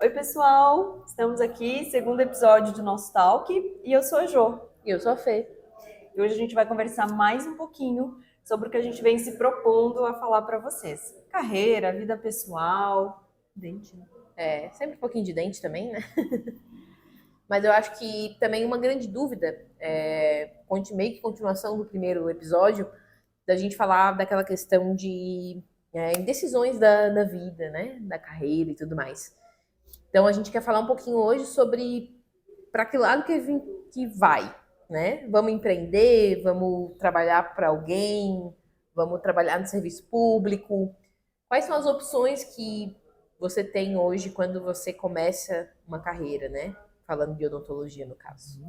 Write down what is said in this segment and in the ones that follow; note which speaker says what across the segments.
Speaker 1: Oi, pessoal! Estamos aqui, segundo episódio do nosso Talk, e eu sou a Jo.
Speaker 2: E eu sou a Fê.
Speaker 1: E hoje a gente vai conversar mais um pouquinho sobre o que a gente vem se propondo a falar para vocês. Carreira, vida pessoal, dente, né?
Speaker 2: Sempre um pouquinho de dente também, né? Mas eu acho que também uma grande dúvida, meio que continuação do primeiro episódio, da gente falar daquela questão de indecisões da vida, né? Da carreira e tudo mais. Então a gente quer falar um pouquinho hoje sobre para que lado que vai, né? Vamos empreender, vamos trabalhar para alguém, vamos trabalhar no serviço público. Quais são as opções que você tem hoje quando você começa uma carreira, né? Falando de odontologia, no caso.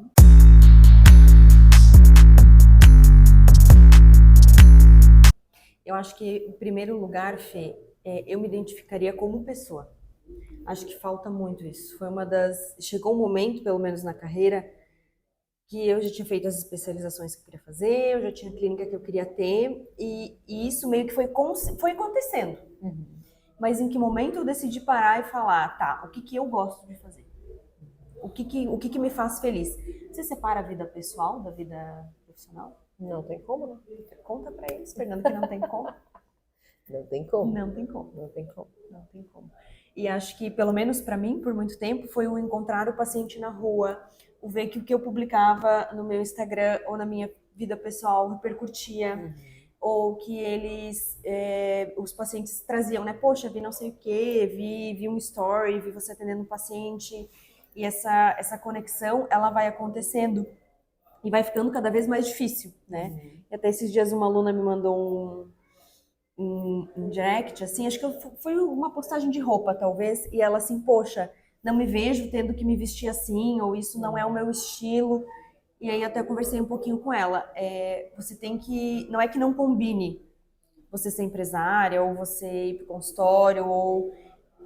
Speaker 1: Eu acho que, em primeiro lugar, Fê, eu me identificaria como pessoa. Acho que falta muito isso. Chegou um momento, pelo menos na carreira, que eu já tinha feito as especializações que eu queria fazer, eu já tinha a clínica que eu queria ter, e isso meio que foi acontecendo. Mas em que momento eu decidi parar e falar, tá, o que que eu gosto de fazer? O que me faz feliz? Você separa a vida pessoal da vida profissional?
Speaker 2: Não tem como, né?
Speaker 1: Conta pra eles, Fernando, que não tem como.
Speaker 2: Não tem como.
Speaker 1: Não tem como.
Speaker 2: Não tem como.
Speaker 1: Não tem como. E acho que, pelo menos para mim, por muito tempo, foi o encontrar o paciente na rua, o ver que o que eu publicava no meu Instagram ou na minha vida pessoal repercutia, ou que os pacientes traziam, né? Poxa, vi não sei o quê, vi um story, vi você atendendo um paciente, e essa conexão, ela vai acontecendo e vai ficando cada vez mais difícil, né? E até esses dias uma aluna me mandou um direct, assim, acho que foi uma postagem de roupa, talvez, e ela assim, poxa, não me vejo tendo que me vestir assim, ou isso não é o meu estilo. E aí até conversei um pouquinho com ela. Você tem que, não é que não combine você ser empresária, ou você ir para o consultório,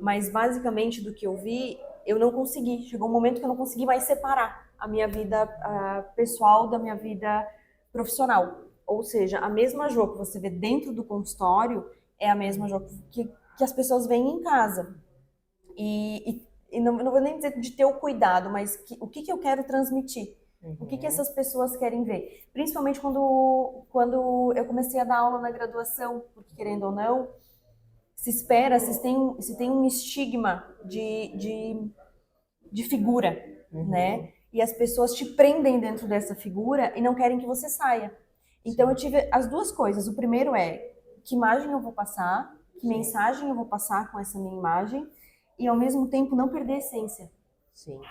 Speaker 1: mas basicamente do que eu vi, eu não consegui. Chegou um momento que eu não consegui mais separar a minha vida pessoal da minha vida profissional. Ou seja, a mesma Jo que você vê dentro do consultório é a mesma Jo que as pessoas veem em casa. E não vou nem dizer de ter o cuidado, mas o que eu quero transmitir? O que essas pessoas querem ver? Principalmente quando eu comecei a dar aula na graduação, porque querendo ou não, se tem um estigma de figura, né? E as pessoas te prendem dentro dessa figura e não querem que você saia. Então eu tive as duas coisas. O primeiro é que imagem eu vou passar, que mensagem eu vou passar com essa minha imagem, e ao mesmo tempo não perder a essência.
Speaker 2: Sim.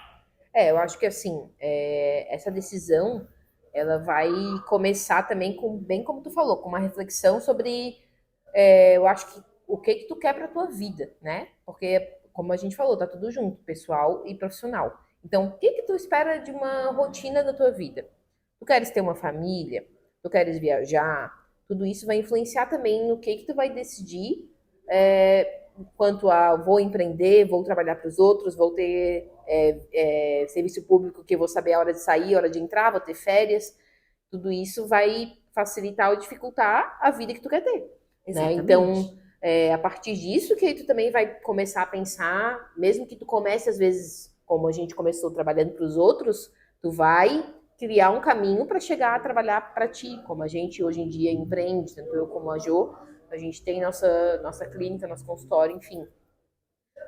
Speaker 2: Eu acho que assim, essa decisão, ela vai começar também bem como tu falou, com uma reflexão sobre, eu acho que o que tu quer pra tua vida, né? Porque, como a gente falou, tá tudo junto, pessoal e profissional. Então, o que tu espera de uma rotina da tua vida? Tu queres ter uma família? Tu queres viajar? Tudo isso vai influenciar também no que tu vai decidir, quanto a vou empreender, vou trabalhar para os outros, vou ter serviço público que eu vou saber a hora de sair, a hora de entrar, vou ter férias. Tudo isso vai facilitar ou dificultar a vida que tu quer ter. Né? Então, a partir disso que tu também vai começar a pensar, mesmo que tu comece às vezes, como a gente começou trabalhando para os outros, tu vai criar um caminho para chegar a trabalhar para ti, como a gente hoje em dia empreende, tanto eu como a Jo, a gente tem nossa clínica, nosso consultório, enfim.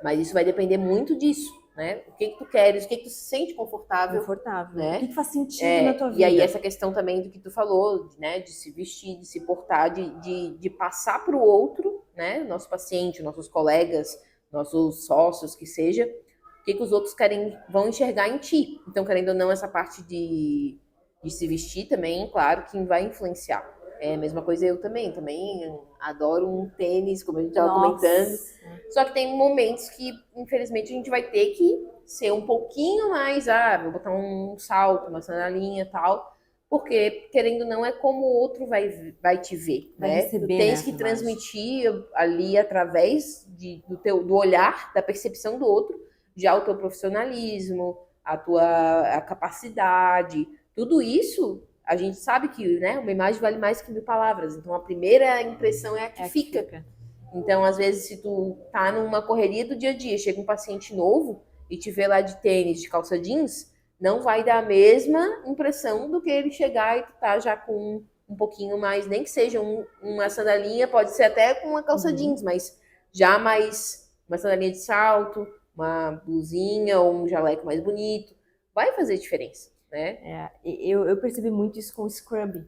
Speaker 2: Mas isso vai depender muito disso, né? O que tu queres, o que tu se sente confortável. Né?
Speaker 1: O que faz sentido na tua vida?
Speaker 2: E aí essa questão também do que tu falou, né? De se vestir, de se portar, de passar para o outro, né? Nosso paciente, nossos colegas, nossos sócios, que seja, o que os outros vão enxergar em ti. Então, querendo ou não, essa parte de se vestir também, claro, que vai influenciar. É a mesma coisa eu também adoro um tênis, como a gente estava comentando. Só que tem momentos que, infelizmente, a gente vai ter que ser um pouquinho mais, vou botar um salto, uma sandalinha e tal, porque, querendo ou não, é como o outro vai te ver, né? Tu tens que transmitir ali através do olhar, da percepção do outro, já o teu profissionalismo, a capacidade, tudo isso. A gente sabe que, né, uma imagem vale mais que 1000 palavras. Então, a primeira impressão é a que fica. Então, às vezes, se tu tá numa correria do dia a dia, chega um paciente novo e te vê lá de tênis, de calça jeans, não vai dar a mesma impressão do que ele chegar e tu tá já com um pouquinho mais, nem que seja uma sandalinha, pode ser até com uma calça jeans, mas já mais uma sandalinha de salto, uma blusinha ou um jaleco mais bonito, vai fazer diferença, né?
Speaker 1: Eu percebi muito isso com o scrub.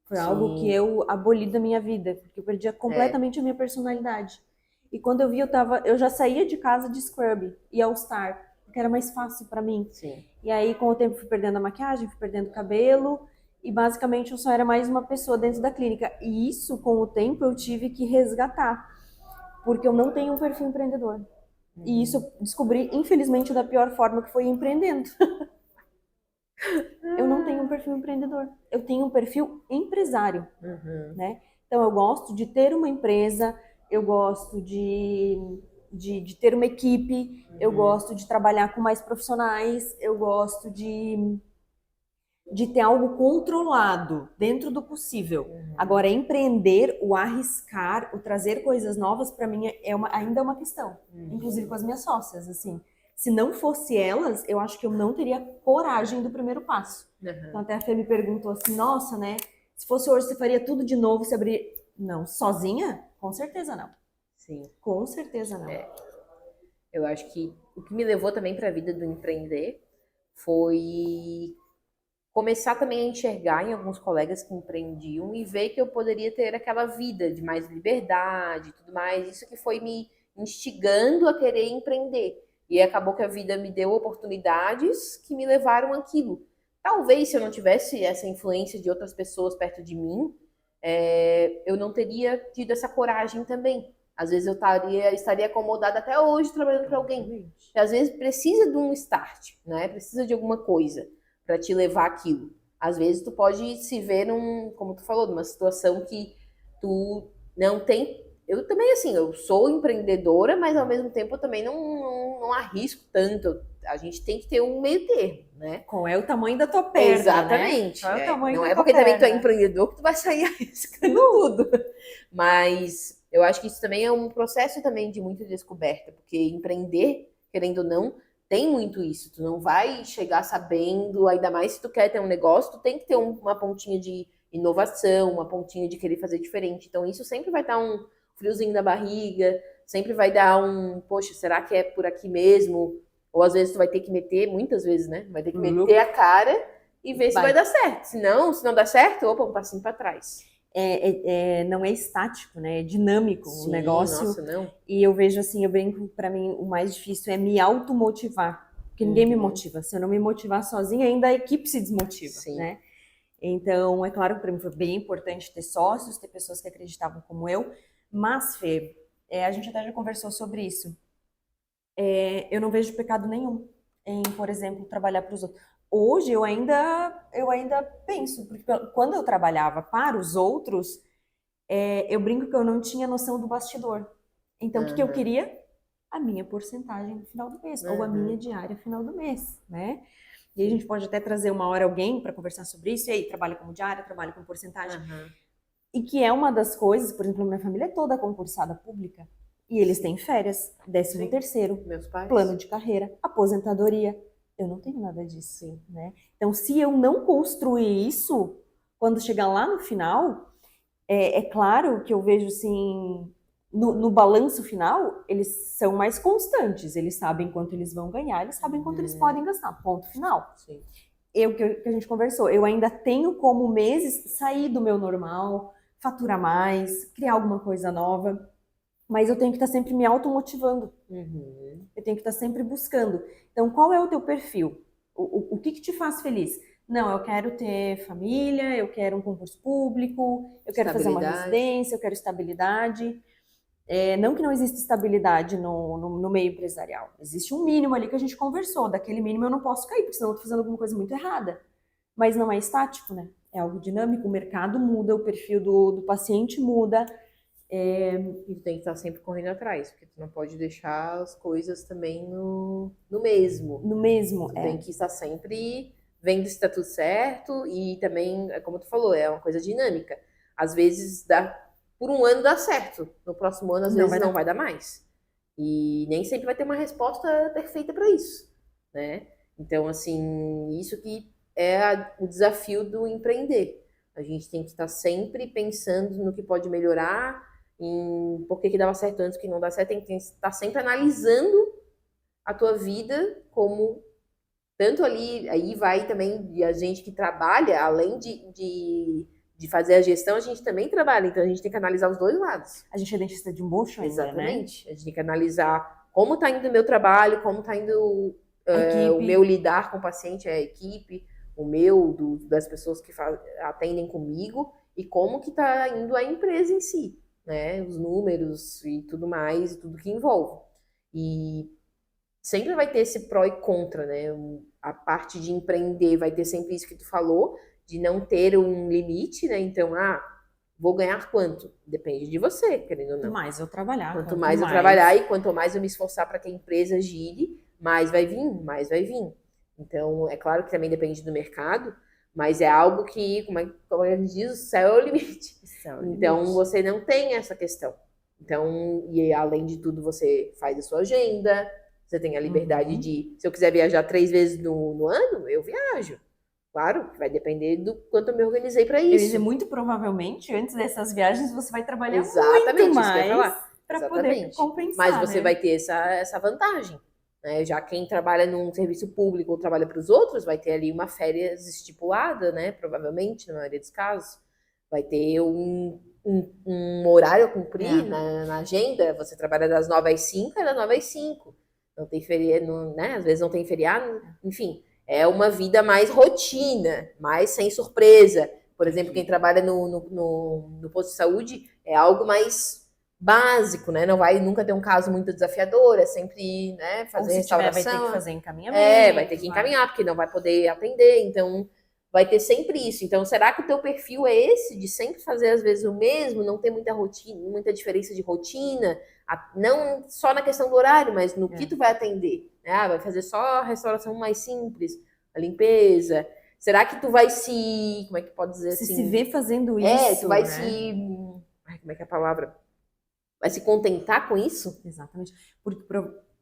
Speaker 1: Foi algo que
Speaker 2: Sim.
Speaker 1: eu aboli da minha vida, porque eu perdia completamente a minha personalidade. E quando eu vi, eu já saía de casa de scrub e All Star, porque era mais fácil pra mim.
Speaker 2: Sim.
Speaker 1: E aí, com o tempo, fui perdendo a maquiagem, fui perdendo o cabelo, e basicamente eu só era mais uma pessoa dentro da clínica. E isso, com o tempo, eu tive que resgatar, porque eu não tenho um perfil empreendedor. E isso eu descobri, infelizmente, da pior forma, que foi empreendendo. Eu não tenho um perfil empreendedor. Eu tenho um perfil empresário, né? Então, eu gosto de ter uma empresa, eu gosto de ter uma equipe, eu gosto de trabalhar com mais profissionais, eu gosto de ter algo controlado dentro do possível. Agora, empreender, o arriscar, o trazer coisas novas, para mim, ainda é uma questão. Inclusive com as minhas sócias, assim. Se não fosse elas, eu acho que eu não teria coragem do primeiro passo. Então, até a Fê me perguntou assim, nossa, né? Se fosse hoje, você faria tudo de novo, você abriria... Não, sozinha? Com certeza não.
Speaker 2: Sim.
Speaker 1: Com certeza não.
Speaker 2: Eu acho que o que me levou também para a vida do empreender foi começar também a enxergar em alguns colegas que empreendiam e ver que eu poderia ter aquela vida de mais liberdade e tudo mais. Isso que foi me instigando a querer empreender. E acabou que a vida me deu oportunidades que me levaram àquilo. Talvez se eu não tivesse essa influência de outras pessoas perto de mim, eu não teria tido essa coragem também. Às vezes eu estaria acomodada até hoje trabalhando para alguém. Que às vezes precisa de um start, né? Precisa de alguma coisa para te levar aquilo. Às vezes tu pode se ver como tu falou, numa situação que tu não tem. Eu também, assim, eu sou empreendedora, mas ao mesmo tempo eu também não arrisco tanto. A gente tem que ter um meio termo, né?
Speaker 1: Qual é o tamanho da tua perna,
Speaker 2: Exatamente.
Speaker 1: né? Qual é o tamanho
Speaker 2: não
Speaker 1: da
Speaker 2: é
Speaker 1: tua
Speaker 2: porque também tu é
Speaker 1: perna?
Speaker 2: empreendedor que tu vai sair arriscando tudo. Mas eu acho que isso também é um processo também de muita descoberta, porque empreender, querendo ou não, tem muito isso. Tu não vai chegar sabendo, ainda mais se tu quer ter um negócio, tu tem que ter uma pontinha de inovação, uma pontinha de querer fazer diferente. Então isso sempre vai dar um friozinho na barriga, sempre vai dar poxa, será que é por aqui mesmo? Ou às vezes tu vai ter que meter, muitas vezes, né? Vai ter que meter a cara e ver se vai dar certo. Se não der certo, opa, um passinho para trás.
Speaker 1: Não é estático, né? É dinâmico o negócio.
Speaker 2: Nossa, não.
Speaker 1: E eu vejo assim, eu brinco, para mim o mais difícil é me automotivar, porque ninguém me motiva. Se eu não me motivar sozinha, ainda a equipe se desmotiva, né? Então, é claro que para mim foi bem importante ter sócios, ter pessoas que acreditavam como eu, mas, Fê, a gente até já conversou sobre isso. Eu não vejo pecado nenhum em, por exemplo, trabalhar para os outros. Hoje eu ainda penso, porque quando eu trabalhava para os outros, eu brinco que eu não tinha noção do bastidor. Então, o que eu queria? A minha porcentagem no final do mês, ou a minha diária no final do mês, né? E aí a gente pode até trazer uma hora alguém para conversar sobre isso, e aí, trabalha como diária, trabalha com porcentagem. E que é uma das coisas, por exemplo, minha família é toda concursada pública, e eles têm férias, 13º, plano de carreira, aposentadoria. Eu não tenho nada disso, né? Então, se eu não construir isso, quando chegar lá no final, é claro que eu vejo assim, no balanço final, eles são mais constantes, eles sabem quanto eles vão ganhar, eles sabem quanto eles podem gastar, ponto final. Sim. Que a gente conversou, eu ainda tenho como meses sair do meu normal, faturar mais, criar alguma coisa nova, mas eu tenho que estar sempre me automotivando. Eu tenho que estar sempre buscando. Então, qual é o teu perfil? O que te faz feliz? Não, eu quero ter família, eu quero um concurso público, eu quero fazer uma residência, eu quero estabilidade. Não que não exista estabilidade no meio empresarial. Existe um mínimo ali que a gente conversou. Daquele mínimo eu não posso cair, porque senão eu estou fazendo alguma coisa muito errada. Mas não é estático, né? É algo dinâmico, o mercado muda, o perfil do paciente muda.
Speaker 2: E tu tem que estar sempre correndo atrás, porque tu não pode deixar as coisas também no mesmo.
Speaker 1: No mesmo,
Speaker 2: tu tem que estar sempre vendo se está tudo certo e também, como tu falou, é uma coisa dinâmica. Às vezes por um ano dá certo. No próximo ano, às
Speaker 1: Não
Speaker 2: vezes,
Speaker 1: vai
Speaker 2: não
Speaker 1: dar.
Speaker 2: vai dar mais. E nem sempre vai ter uma resposta perfeita para isso, né? Então, assim, isso que é o desafio do empreender. A gente tem que estar sempre pensando no que pode melhorar, em por que dava certo antes, o que não dá certo. Tem que estar sempre analisando a tua vida como tanto ali, aí vai também a gente que trabalha, além de fazer a gestão, a gente também trabalha, então a gente tem que analisar os dois lados.
Speaker 1: A gente é dentista de embucho ainda, né?
Speaker 2: Exatamente. A gente tem que analisar como está indo o meu trabalho, como está indo
Speaker 1: A
Speaker 2: o
Speaker 1: equipe.
Speaker 2: meu lidar com o paciente, a equipe, o meu, das pessoas que atendem comigo, e como que está indo a empresa em si, né? Os números e tudo mais, e tudo que envolve. E sempre vai ter esse pró e contra, né? A parte de empreender vai ter sempre isso que tu falou, de não ter um limite, né? Então, vou ganhar quanto? Depende de você, querendo ou
Speaker 1: Quanto
Speaker 2: não.
Speaker 1: mais eu trabalhar,
Speaker 2: Quanto mais eu trabalhar e quanto mais eu me esforçar para que a empresa gire, mais vai vir, mais vai vir. Então, é claro que também depende do mercado, mas é algo que, como a gente diz, o céu é o limite. Então, você não tem essa questão. Então, e além de tudo, você faz a sua agenda, você tem a liberdade de, se eu quiser viajar 3 vezes no ano, eu viajo. Claro, vai depender do quanto eu me organizei para
Speaker 1: Eu ia
Speaker 2: isso.
Speaker 1: dizer, muito provavelmente, antes dessas viagens, você vai trabalhar
Speaker 2: Exatamente,
Speaker 1: muito
Speaker 2: isso que eu ia
Speaker 1: mais
Speaker 2: falar.
Speaker 1: para poder
Speaker 2: Exatamente.
Speaker 1: compensar,
Speaker 2: Mas você
Speaker 1: né?
Speaker 2: vai ter essa vantagem. Né? Já quem trabalha num serviço público ou trabalha para os outros vai ter ali uma férias estipulada, né? Provavelmente, na maioria dos casos. Vai ter um horário a cumprir na agenda. Você trabalha das 9 às 5, é das 9 às 5. Não tem feriado, né? Às vezes não tem feriado. Enfim, é uma vida mais rotina, mais sem surpresa. Por exemplo, quem trabalha no posto de saúde é algo mais básico, né? Não vai nunca ter um caso muito desafiador, é sempre, né, fazer
Speaker 1: Ou se tiver,
Speaker 2: restauração.
Speaker 1: vai ter que fazer encaminhamento.
Speaker 2: Vai ter que encaminhar, porque não vai poder atender, então vai ter sempre isso. Então, será que o teu perfil é esse, de sempre fazer às vezes o mesmo, não ter muita rotina, muita diferença de rotina, não só na questão do horário, mas no que tu vai atender? Né? Vai fazer só a restauração mais simples, a limpeza. Será que tu vai como é que pode dizer
Speaker 1: Se
Speaker 2: assim?
Speaker 1: se vê fazendo isso,
Speaker 2: tu vai
Speaker 1: né?
Speaker 2: como é que é a palavra? Vai se contentar com isso?
Speaker 1: Exatamente. Porque,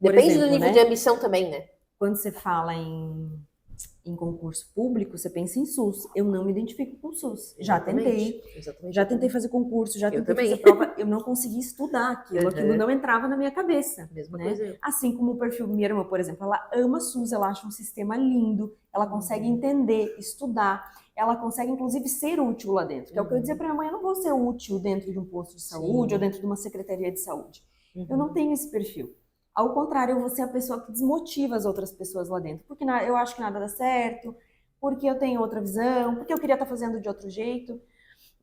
Speaker 2: Depende
Speaker 1: exemplo,
Speaker 2: do nível de ambição também, né?
Speaker 1: Quando você fala em concurso público, você pensa em SUS. Eu não me identifico com o SUS. Já tentei.
Speaker 2: Exatamente.
Speaker 1: Já tentei fazer concurso, já tentei
Speaker 2: também.
Speaker 1: fazer prova. Eu não consegui estudar aquilo. Aquilo não entrava na minha cabeça.
Speaker 2: Mesma
Speaker 1: né?
Speaker 2: coisa.
Speaker 1: Assim como o perfil minha irmã, por exemplo, ela ama SUS, ela acha um sistema lindo, ela consegue entender, estudar, ela consegue inclusive ser útil lá dentro. Que é o que eu dizia para minha mãe, eu não vou ser útil dentro de um posto de saúde ou dentro de uma secretaria de saúde. Eu não tenho esse perfil. Ao contrário, eu vou ser a pessoa que desmotiva as outras pessoas lá dentro. Porque eu acho que nada dá certo, porque eu tenho outra visão, porque eu queria estar fazendo de outro jeito.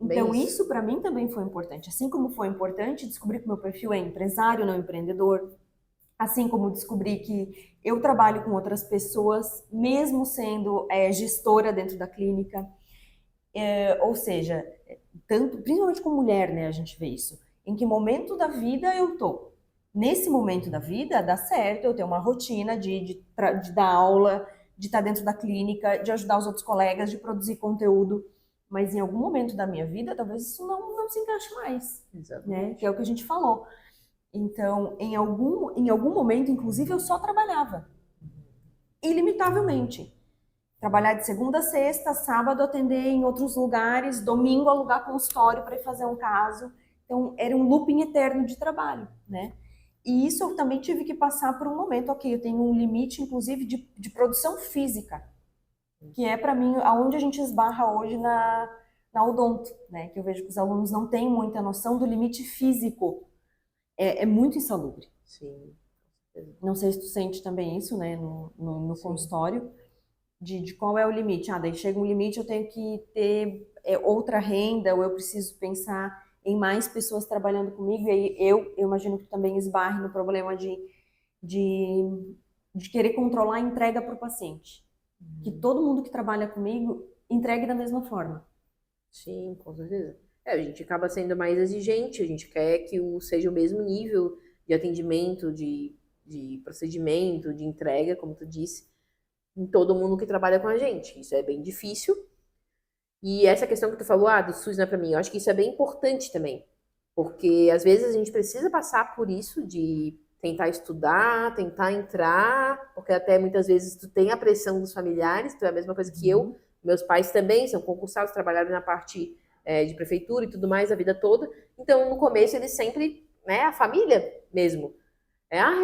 Speaker 1: Então, isso para mim também foi importante. Assim como foi importante descobrir que meu perfil é empresário, não empreendedor. Assim como descobri que eu trabalho com outras pessoas, mesmo sendo gestora dentro da clínica. Ou seja, principalmente com mulher, né, a gente vê isso. Em que momento da vida eu tô? Nesse momento da vida, dá certo eu ter uma rotina de dar aula, de estar dentro da clínica, de ajudar os outros colegas, de produzir conteúdo. Mas em algum momento da minha vida, talvez isso não se encaixe mais. Né? Que é o que a gente falou. Então, em algum momento, inclusive, eu só trabalhava. Ilimitavelmente. Trabalhar de segunda a sexta, sábado atender em outros lugares, domingo alugar consultório para ir fazer um caso. Então, era um looping eterno de trabalho, né? E isso eu também tive que passar por um momento, ok, eu tenho um limite, inclusive, de produção física, que é, para mim, aonde a gente esbarra hoje na odonto, né? Que eu vejo que os alunos não têm muita noção do limite físico. É muito insalubre.
Speaker 2: Sim.
Speaker 1: Não sei se tu sente também isso, né, no consultório, de qual é o limite. Daí chega um limite, eu tenho que ter outra renda, ou eu preciso pensar em mais pessoas trabalhando comigo, e aí eu imagino que tu também esbarre no problema de querer controlar a entrega para o paciente. Que todo mundo que trabalha comigo entregue da mesma forma.
Speaker 2: Sim, com certeza. A gente acaba sendo mais exigente, a gente quer que seja o mesmo nível de atendimento, de procedimento, de entrega, como tu disse, em todo mundo que trabalha com a gente. Isso é bem difícil. E essa questão que tu falou, do SUS não é pra mim, eu acho que isso é bem importante também. Porque às vezes a gente precisa passar por isso de tentar estudar, tentar entrar, porque até muitas vezes tu tem a pressão dos familiares, tu é a mesma coisa que eu. Meus pais também são concursados, trabalharam na parte de prefeitura e tudo mais a vida toda. Então, no começo, eles sempre, né, a família mesmo.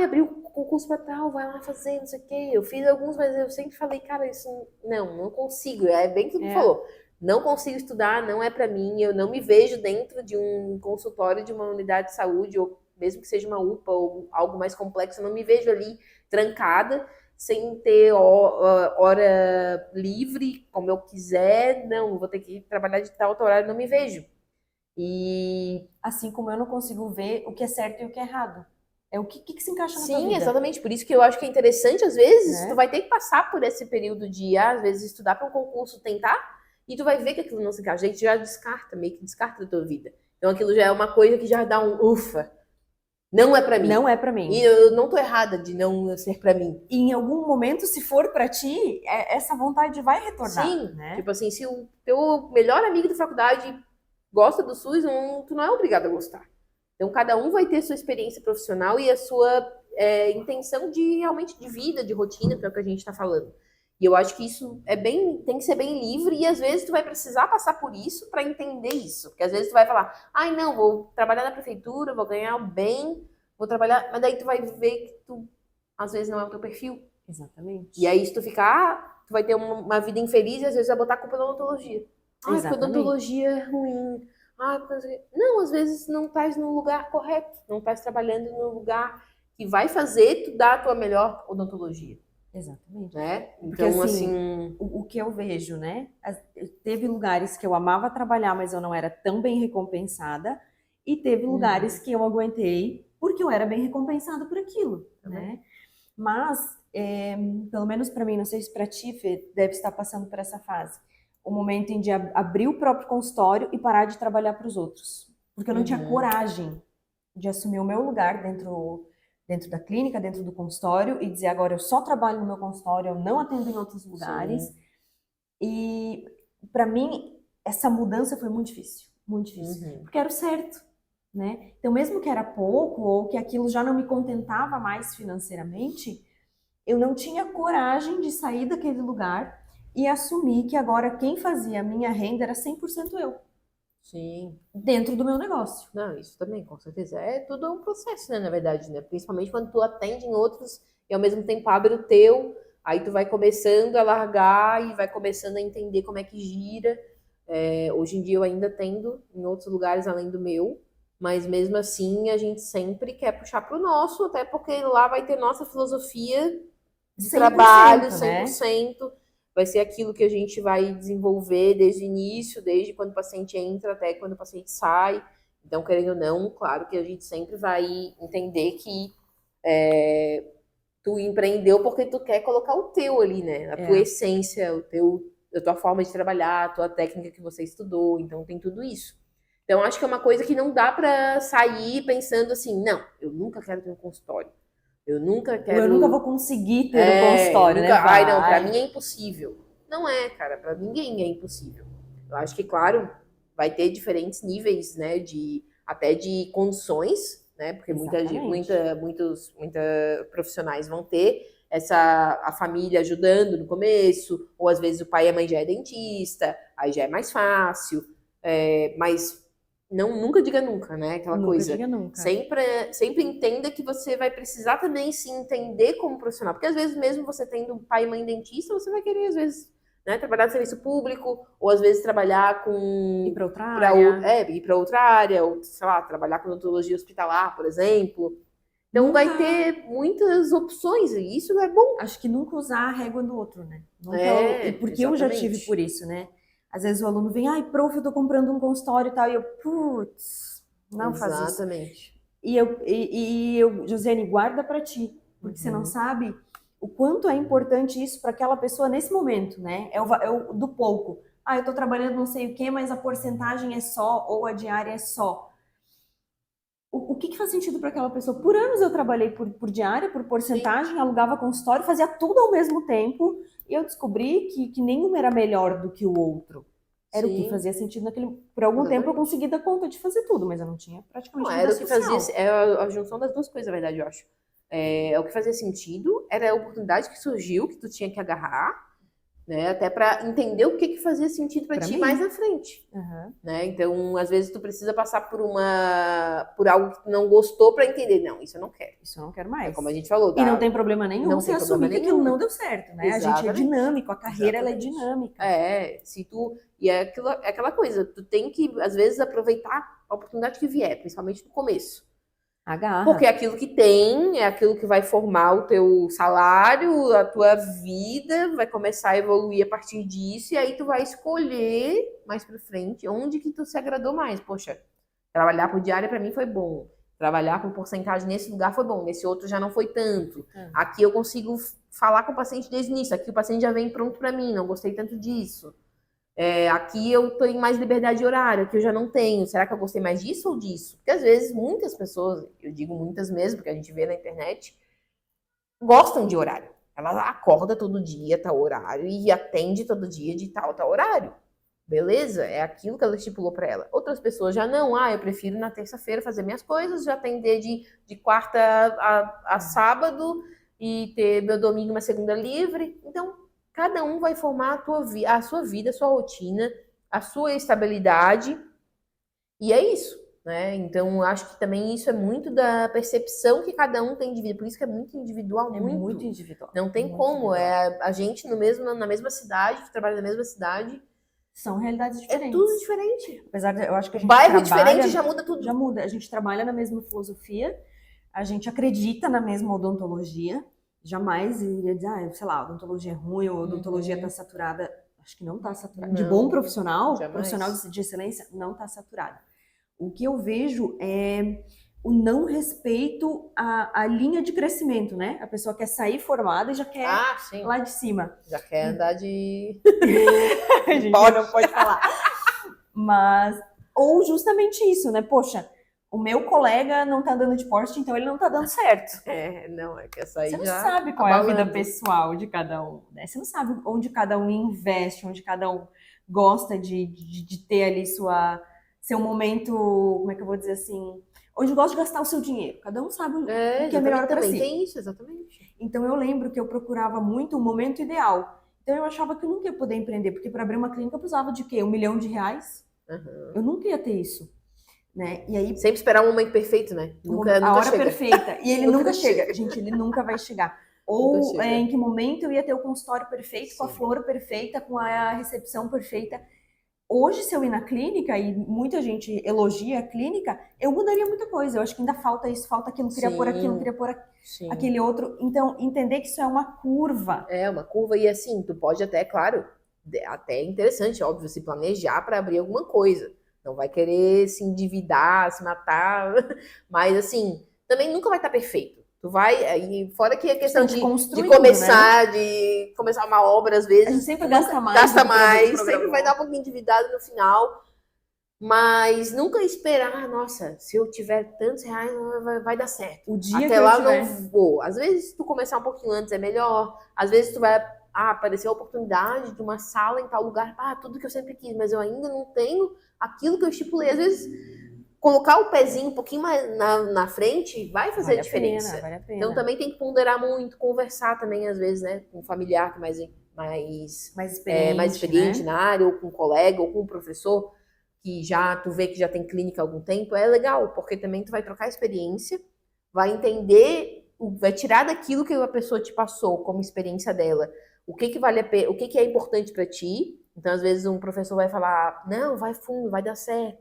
Speaker 2: Abriu concurso para tal, vai lá fazer, não sei o quê. Eu fiz alguns, mas eu sempre falei, cara, isso não consigo. É bem o que tu falou. Não consigo estudar, não é para mim. Eu não me vejo dentro de um consultório de uma unidade de saúde, ou mesmo que seja uma UPA ou algo mais complexo, eu não me vejo ali trancada, sem ter hora livre, como eu quiser. Não, vou ter que trabalhar de tal horário, não me vejo. E
Speaker 1: assim como eu não consigo ver o que é certo e o que é errado. É o que se encaixa na tua
Speaker 2: sim,
Speaker 1: vida.
Speaker 2: exatamente. Por isso que eu acho que é interessante, às vezes, tu vai ter que passar por esse período de, às vezes, estudar para um concurso, tentar, e tu vai ver que aquilo não se encaixa. A gente já descarta, meio que descarta da tua vida. Então aquilo já é uma coisa que já dá um ufa. Não é para mim.
Speaker 1: Não é para mim.
Speaker 2: E eu não tô errada de não ser para mim.
Speaker 1: E em algum momento, se for para ti, essa vontade vai retornar.
Speaker 2: Sim,
Speaker 1: né?
Speaker 2: Tipo assim, se o teu melhor amigo da faculdade gosta do SUS, tu não é obrigado a gostar. Então cada um vai ter sua experiência profissional e a sua intenção de realmente de vida, de rotina, que é o que a gente está falando. E eu acho que isso tem que ser bem livre, e às vezes tu vai precisar passar por isso para entender isso. Porque às vezes tu vai falar, não, vou trabalhar na prefeitura, vou ganhar bem, vou trabalhar, mas daí tu vai ver que tu, às vezes, não é o teu perfil.
Speaker 1: Exatamente.
Speaker 2: E aí se tu ficar, tu vai ter uma vida infeliz e às vezes vai botar a culpa na odontologia. Porque a odontologia é ruim. Não, às vezes não estás no lugar correto, não estás trabalhando no lugar que vai fazer tu dar a tua melhor odontologia.
Speaker 1: Exatamente.
Speaker 2: Né? Então,
Speaker 1: porque, assim, o que eu vejo, né? Teve lugares que eu amava trabalhar, mas eu não era tão bem recompensada, e teve lugares que eu aguentei porque eu era bem recompensada por aquilo, né? Mas, pelo menos para mim, não sei se para ti, Fê, deve estar passando por essa fase, o momento em de abrir o próprio consultório e parar de trabalhar para os outros, porque eu não tinha coragem de assumir o meu lugar dentro da clínica, dentro do consultório, e dizer agora eu só trabalho no meu consultório, eu não atendo em outros lugares. Sim. E para mim essa mudança foi muito difícil, porque era o certo, né? Então mesmo que era pouco ou que aquilo já não me contentava mais financeiramente, eu não tinha coragem de sair daquele lugar e assumir que agora quem fazia a minha renda era 100% eu.
Speaker 2: Sim.
Speaker 1: Dentro do meu negócio.
Speaker 2: Não, isso também, com certeza. É tudo um processo, né, na verdade, né? Principalmente quando tu atende em outros e ao mesmo tempo abre o teu, aí tu vai começando a largar e vai começando a entender como é que gira. Hoje em dia eu ainda atendo em outros lugares além do meu, mas mesmo assim a gente sempre quer puxar pro nosso, até porque lá vai ter nossa filosofia de trabalho 100%. Né? Vai ser aquilo que a gente vai desenvolver desde o início, desde quando o paciente entra até quando o paciente sai. Então, querendo ou não, claro que a gente sempre vai entender que tu empreendeu porque tu quer colocar o teu ali, né? A tua essência, a tua forma de trabalhar, a tua técnica que você estudou. Então, tem tudo isso. Então, acho que é uma coisa que não dá pra sair pensando assim, não, eu nunca quero ter um consultório. Eu nunca
Speaker 1: vou conseguir ter um consultório, né?
Speaker 2: Não, pra mim é impossível. Não é, cara, pra ninguém é impossível. Eu acho que, claro, vai ter diferentes níveis, né, até de condições, né, porque muitos profissionais vão ter a família ajudando no começo, ou às vezes o pai e a mãe já é dentista, aí já é mais fácil, mas nunca diga nunca, né? Aquela coisa.
Speaker 1: Diga nunca.
Speaker 2: Sempre entenda que você vai precisar também se entender como profissional. Porque às vezes, mesmo você tendo pai e mãe dentista, você vai querer, às vezes, né, trabalhar no serviço público, ou às vezes trabalhar com.
Speaker 1: Ir para outra área.
Speaker 2: Ir para outra área, ou, sei lá, trabalhar com odontologia hospitalar, por exemplo. Então vai ter muitas opções, e isso é bom.
Speaker 1: Acho que nunca usar a régua do outro, né? Porque exatamente. Eu já tive por isso, né? Às vezes o aluno vem, prof, eu tô comprando um consultório e tal, e eu, putz, não faz isso.
Speaker 2: Exatamente.
Speaker 1: E eu, Josiane, guarda pra ti, porque você não sabe o quanto é importante isso para aquela pessoa nesse momento, né? É o do pouco. Eu tô trabalhando não sei o quê, mas a porcentagem é só, ou a diária é só. O que faz sentido para aquela pessoa? Por anos eu trabalhei por diária, por porcentagem, Sim. Alugava consultório, fazia tudo ao mesmo tempo, e eu descobri que nenhum era melhor do que o outro. Era o que
Speaker 2: Sim.
Speaker 1: fazia sentido naquele... Por algum tempo eu
Speaker 2: Exatamente.
Speaker 1: consegui dar conta de fazer tudo, mas eu não tinha praticamente
Speaker 2: Não,
Speaker 1: vida
Speaker 2: era o que
Speaker 1: social.
Speaker 2: fazia, é a junção das duas coisas, na verdade, eu acho. O que fazia sentido era a oportunidade que surgiu, que tu tinha que agarrar, né? Até para entender o que fazia sentido para
Speaker 1: Pra
Speaker 2: ti
Speaker 1: mim.
Speaker 2: mais na frente,
Speaker 1: Aham.
Speaker 2: né? Então, às vezes tu precisa passar por algo que tu não gostou para entender, não, isso eu não quero.
Speaker 1: Isso eu não quero
Speaker 2: É
Speaker 1: mais.
Speaker 2: como a gente falou,
Speaker 1: E não
Speaker 2: tá?
Speaker 1: tem problema nenhum
Speaker 2: Não
Speaker 1: você
Speaker 2: tem problema
Speaker 1: assumir que aquilo
Speaker 2: nenhum.
Speaker 1: não deu certo, né? A gente é
Speaker 2: Exatamente.
Speaker 1: dinâmico, a carreira ela é
Speaker 2: Exatamente.
Speaker 1: dinâmica.
Speaker 2: Se tu. E é aquela coisa, tu tem que, às vezes, aproveitar a oportunidade que vier, principalmente no começo.
Speaker 1: Agarra.
Speaker 2: Porque é aquilo que tem, é aquilo que vai formar o teu salário, a tua vida, vai começar a evoluir a partir disso, e aí tu vai escolher mais pra frente onde que tu se agradou mais. Poxa, trabalhar por diária pra mim foi bom. Trabalhar por porcentagem nesse lugar foi bom, nesse outro já não foi tanto. Aqui eu consigo falar com o paciente desde o início, aqui o paciente já vem pronto pra mim, não gostei tanto disso. Aqui eu tenho mais liberdade de horário, aqui eu já não tenho. Será que eu gostei mais disso ou disso? Porque às vezes muitas pessoas, eu digo muitas mesmo, porque a gente vê na internet, gostam de horário. Ela acorda todo dia, tal horário, e atende todo dia de tal horário. Beleza? É aquilo que ela estipulou para ela. Outras pessoas já não. Eu prefiro na terça-feira fazer minhas coisas, já atender de quarta a sábado e ter meu domingo e uma segunda livre. Então, cada um vai formar a sua vida, a sua rotina, a sua estabilidade. E é isso, né? Então, acho que também isso é muito da percepção que cada um tem de vida. Por isso que é muito individual,
Speaker 1: É muito individual.
Speaker 2: Não tem
Speaker 1: muito
Speaker 2: como.
Speaker 1: individual.
Speaker 2: A gente na mesma cidade, que trabalha na mesma cidade,
Speaker 1: São realidades diferentes.
Speaker 2: é tudo diferente.
Speaker 1: Apesar de eu acho que a gente
Speaker 2: Bairro
Speaker 1: trabalha,
Speaker 2: diferente já muda tudo.
Speaker 1: já muda. A gente trabalha na mesma filosofia, a gente acredita na mesma odontologia. Jamais iria dizer, sei lá, a odontologia é ruim ou a odontologia está saturada. Acho que não está saturada. De bom profissional,
Speaker 2: jamais.
Speaker 1: profissional de excelência, não está saturada. O que eu vejo é o não respeito à linha de crescimento, né? A pessoa quer sair formada e já quer lá de cima.
Speaker 2: Já quer andar de...
Speaker 1: A gente não pode falar. Mas, ou justamente isso, né? Poxa, o meu colega não tá dando de Porsche, então ele não tá dando certo.
Speaker 2: Não, é que essa aí
Speaker 1: Você não
Speaker 2: já
Speaker 1: sabe qual é a vida
Speaker 2: abalando.
Speaker 1: pessoal de cada um, né? Você não sabe onde cada um investe, onde cada um gosta de ter ali seu momento, como é que eu vou dizer assim, onde gosta de gastar o seu dinheiro. Cada um sabe o que é melhor para si.
Speaker 2: Tem isso, exatamente.
Speaker 1: Então eu lembro que eu procurava muito o momento ideal. Então eu achava que eu nunca ia poder empreender, porque para abrir uma clínica eu precisava de quê? R$1 milhão? Eu nunca ia ter isso. Né? E aí,
Speaker 2: sempre esperar o momento perfeito, né? Nunca
Speaker 1: a hora
Speaker 2: chega.
Speaker 1: Perfeita. E ele nunca chega. Gente, ele nunca vai chegar. Ou
Speaker 2: chega.
Speaker 1: Em que momento eu ia ter o consultório perfeito, com a flor perfeita, com a recepção perfeita. Hoje, se eu ir na clínica, e muita gente elogia a clínica, eu mudaria muita coisa. Eu acho que ainda falta isso, falta aquilo, queria pôr aquilo, queria pôr aquele outro. Então, entender que isso é uma curva.
Speaker 2: É uma curva, e assim, tu pode até, claro, até é interessante, óbvio, se planejar para abrir alguma coisa. Não vai querer se endividar, se matar, mas assim, também nunca vai estar perfeito. Tu vai, e fora que a questão de começar, né? De começar uma obra, às vezes.
Speaker 1: A gente sempre gasta mais.
Speaker 2: Gasta mais, sempre vai dar um pouquinho endividado no final. Mas nunca esperar, nossa, se eu tiver tantos reais, vai dar certo.
Speaker 1: O dia
Speaker 2: até lá não vou. Às vezes, se tu começar um pouquinho antes é melhor. Às vezes, tu vai aparecer a oportunidade de uma sala em tal lugar. Tudo que eu sempre quis, mas eu ainda não tenho aquilo que eu estipulei. Às vezes, colocar o pezinho um pouquinho mais na frente vai fazer diferença.
Speaker 1: Vale a pena.
Speaker 2: Então, também tem que ponderar muito, conversar também, às vezes, né, com um familiar que mais experiente, né? Na área, ou com um colega, ou com um professor, que tu vê que já tem clínica há algum tempo. É legal, porque também tu vai trocar experiência, vai entender, vai tirar daquilo que a pessoa te passou como experiência dela, o que vale a pena, o que é importante para ti. Então, às vezes, um professor vai falar, não, vai fundo, vai dar certo.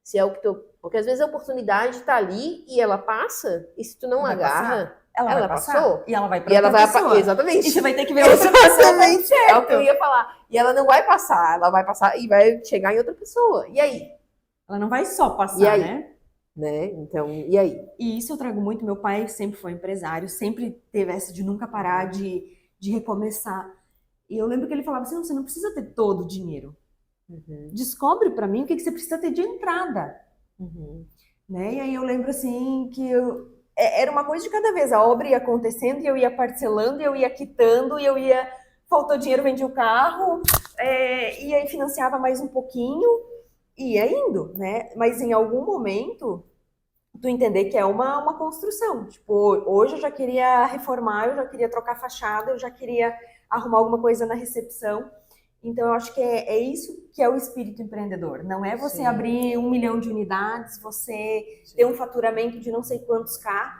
Speaker 2: Se é o que porque às vezes a oportunidade tá ali e ela passa, e se tu não agarra, ela passou.
Speaker 1: E ela vai pra outra pessoa.
Speaker 2: Exatamente.
Speaker 1: E você vai ter que ver outra pessoa.
Speaker 2: É o que eu ia falar. E ela não vai passar, ela vai passar e vai chegar em outra pessoa. E aí?
Speaker 1: Ela não vai só passar,
Speaker 2: né? Então, e aí?
Speaker 1: E isso eu trago muito. Meu pai sempre foi empresário, sempre teve essa de nunca parar, de recomeçar. E eu lembro que ele falava assim, você não precisa ter todo o dinheiro. Descobre pra mim o que você precisa ter de entrada. Né? E aí eu lembro assim que era uma coisa de cada vez. A obra ia acontecendo e eu ia parcelando, e eu ia quitando, e eu ia faltou dinheiro, vendia o carro, e aí financiava mais um pouquinho, e ia indo, né? Mas em algum momento, tu entender que é uma construção. Tipo, hoje eu já queria reformar, eu já queria trocar fachada, eu já queria arrumar alguma coisa na recepção. Então, eu acho que é isso que é o espírito empreendedor. Não é você
Speaker 2: Sim.
Speaker 1: abrir 1 milhão de unidades, você ter um faturamento de não sei quantos K.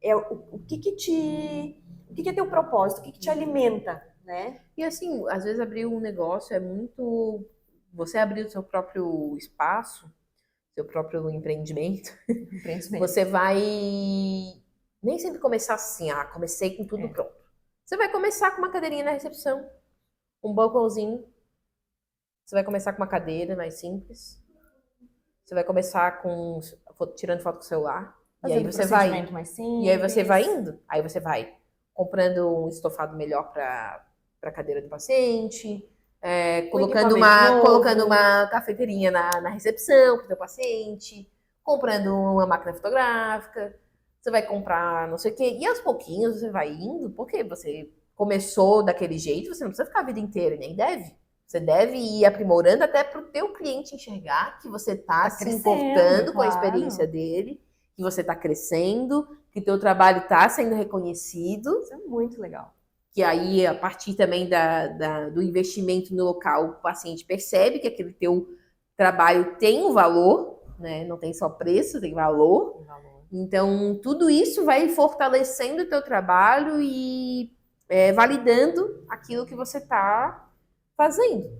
Speaker 1: É o que é teu propósito, o que te alimenta, né?
Speaker 2: E assim, às vezes abrir um negócio é muito... Você abrir o seu próprio espaço, seu próprio empreendimento, você vai nem sempre começar assim, comecei com tudo pronto. Você vai começar com uma cadeirinha na recepção, um balcãozinho, você vai começar com uma cadeira mais simples, você vai começar tirando foto com o celular, e aí você vai,
Speaker 1: mais simples.
Speaker 2: e aí você vai indo, aí você vai comprando um estofado melhor para a cadeira do paciente, colocando uma cafeteirinha na recepção para o teu paciente, comprando uma máquina fotográfica, você vai comprar não sei o quê, e aos pouquinhos você vai indo, porque você começou daquele jeito, você não precisa ficar a vida inteira, nem deve. Você deve ir aprimorando até para o teu cliente enxergar que você está se importando com a experiência dele, que você está crescendo, que teu trabalho está sendo reconhecido.
Speaker 1: Isso é muito legal.
Speaker 2: Que aí, a partir também do investimento no local, o paciente percebe que aquele teu trabalho tem um valor, né? Não tem só preço, tem valor. Tem valor. Então, tudo isso vai fortalecendo o teu trabalho e validando aquilo que você está fazendo.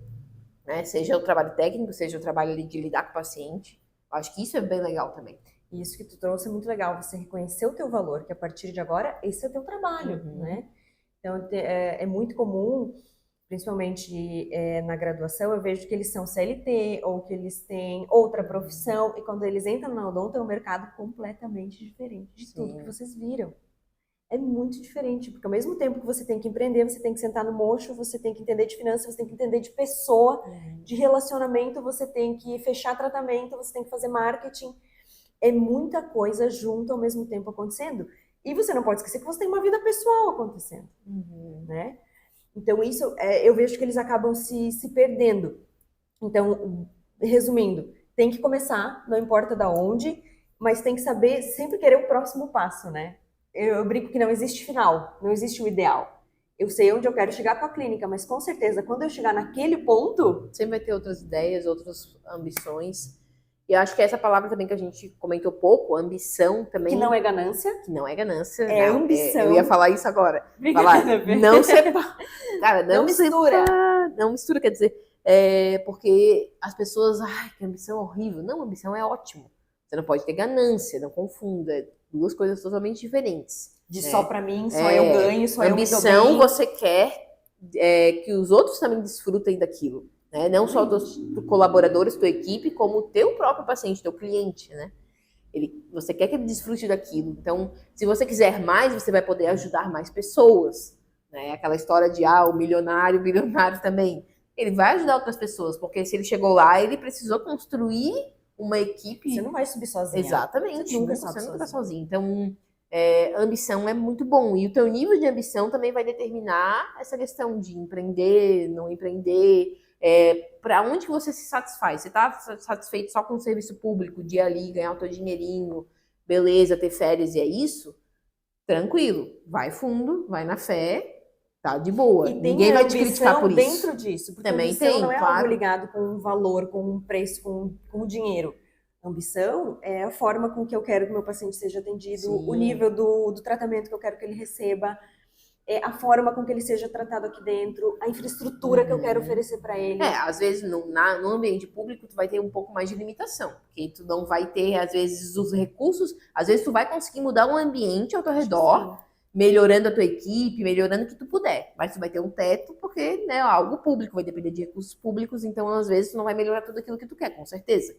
Speaker 2: Né? Seja o trabalho técnico, seja o trabalho de lidar com o paciente. Eu acho que isso é bem legal também.
Speaker 1: Isso que tu trouxe é muito legal, você reconhecer o teu valor, que a partir de agora, esse é o teu trabalho, né? Então, é muito comum, principalmente na graduação, eu vejo que eles são CLT ou que eles têm outra profissão, e quando eles entram na odonto é um mercado completamente diferente de tudo que vocês viram. É muito diferente, porque ao mesmo tempo que você tem que empreender, você tem que sentar no mocho, você tem que entender de finanças, você tem que entender de pessoa, de relacionamento, você tem que fechar tratamento, você tem que fazer marketing. É muita coisa junto ao mesmo tempo acontecendo. E você não pode esquecer que você tem uma vida pessoal acontecendo, né? Então, isso, eu vejo que eles acabam se perdendo. Então, resumindo, tem que começar, não importa da onde, mas tem que saber sempre querer o próximo passo, né? Eu brinco que não existe final, não existe o ideal. Eu sei onde eu quero chegar com a clínica, mas com certeza, quando eu chegar naquele ponto...
Speaker 2: Sempre vai ter outras ideias, outras ambições. E eu acho que essa palavra também que a gente comentou pouco, ambição também...
Speaker 1: Que não é ganância.
Speaker 2: Que não é ganância.
Speaker 1: É não, ambição.
Speaker 2: Eu ia falar isso agora. Falar, não separa. Cara, não mistura. Não mistura, quer dizer... porque as pessoas... Ai, que ambição horrível. Não, ambição é ótimo. Você não pode ter ganância, não confunda. Duas coisas totalmente diferentes.
Speaker 1: Só pra mim, só eu ganho, só eu me dou bem.
Speaker 2: Ambição, você quer que os outros também desfrutem daquilo. Né? Não só dos colaboradores, tua equipe, como o teu próprio paciente, teu cliente, né? Você quer que ele desfrute daquilo. Então, se você quiser mais, você vai poder ajudar mais pessoas. Né? Aquela história de, o bilionário também. Ele vai ajudar outras pessoas, porque se ele chegou lá, ele precisou construir uma equipe...
Speaker 1: Você não vai subir sozinho.
Speaker 2: Você nunca está sozinho. Então, ambição é muito bom. E o teu nível de ambição também vai determinar essa questão de empreender, não empreender... para onde que você se satisfaz? Você está satisfeito só com o serviço público, de ir ali, ganhar o teu dinheirinho, beleza, ter férias e é isso? Tranquilo, vai fundo, vai na fé, tá de boa.
Speaker 1: E
Speaker 2: ninguém vai te criticar por isso.
Speaker 1: Dentro disso, porque
Speaker 2: também
Speaker 1: ambição
Speaker 2: tem,
Speaker 1: não é
Speaker 2: claro.
Speaker 1: Algo ligado com um valor, com um preço, com o dinheiro. Ambição é a forma com que eu quero que o meu paciente seja atendido, sim, o nível do tratamento que eu quero que ele receba, a forma com que ele seja tratado aqui dentro, a infraestrutura que eu quero oferecer para ele.
Speaker 2: Às vezes no ambiente público tu vai ter um pouco mais de limitação, porque tu não vai ter, às vezes, os recursos, às vezes tu vai conseguir mudar o ambiente ao teu redor, melhorando a tua equipe, melhorando o que tu puder, mas tu vai ter um teto, porque, né, algo público, vai depender de recursos públicos, então às vezes tu não vai melhorar tudo aquilo que tu quer, com certeza.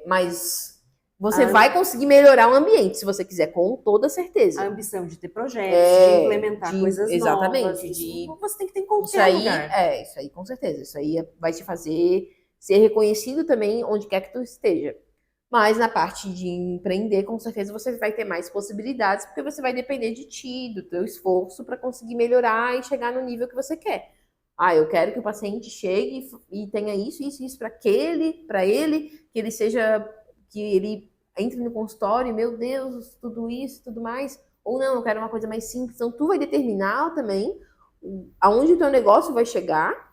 Speaker 2: Mas... Você vai conseguir melhorar o ambiente, se você quiser, com toda certeza.
Speaker 1: A ambição de ter projetos, de implementar coisas
Speaker 2: exatamente,
Speaker 1: novas. Você tem que ter em qualquer lugar.
Speaker 2: Isso aí, com certeza. Isso aí vai te fazer ser reconhecido também onde quer que tu esteja. Mas na parte de empreender, com certeza você vai ter mais possibilidades, porque você vai depender de ti, do teu esforço para conseguir melhorar e chegar no nível que você quer. Ah, eu quero que o paciente chegue e tenha isso para ele, que ele seja, que ele entre no consultório, meu Deus, tudo isso, tudo mais. Ou não, eu quero uma coisa mais simples. Então, tu vai determinar também aonde o teu negócio vai chegar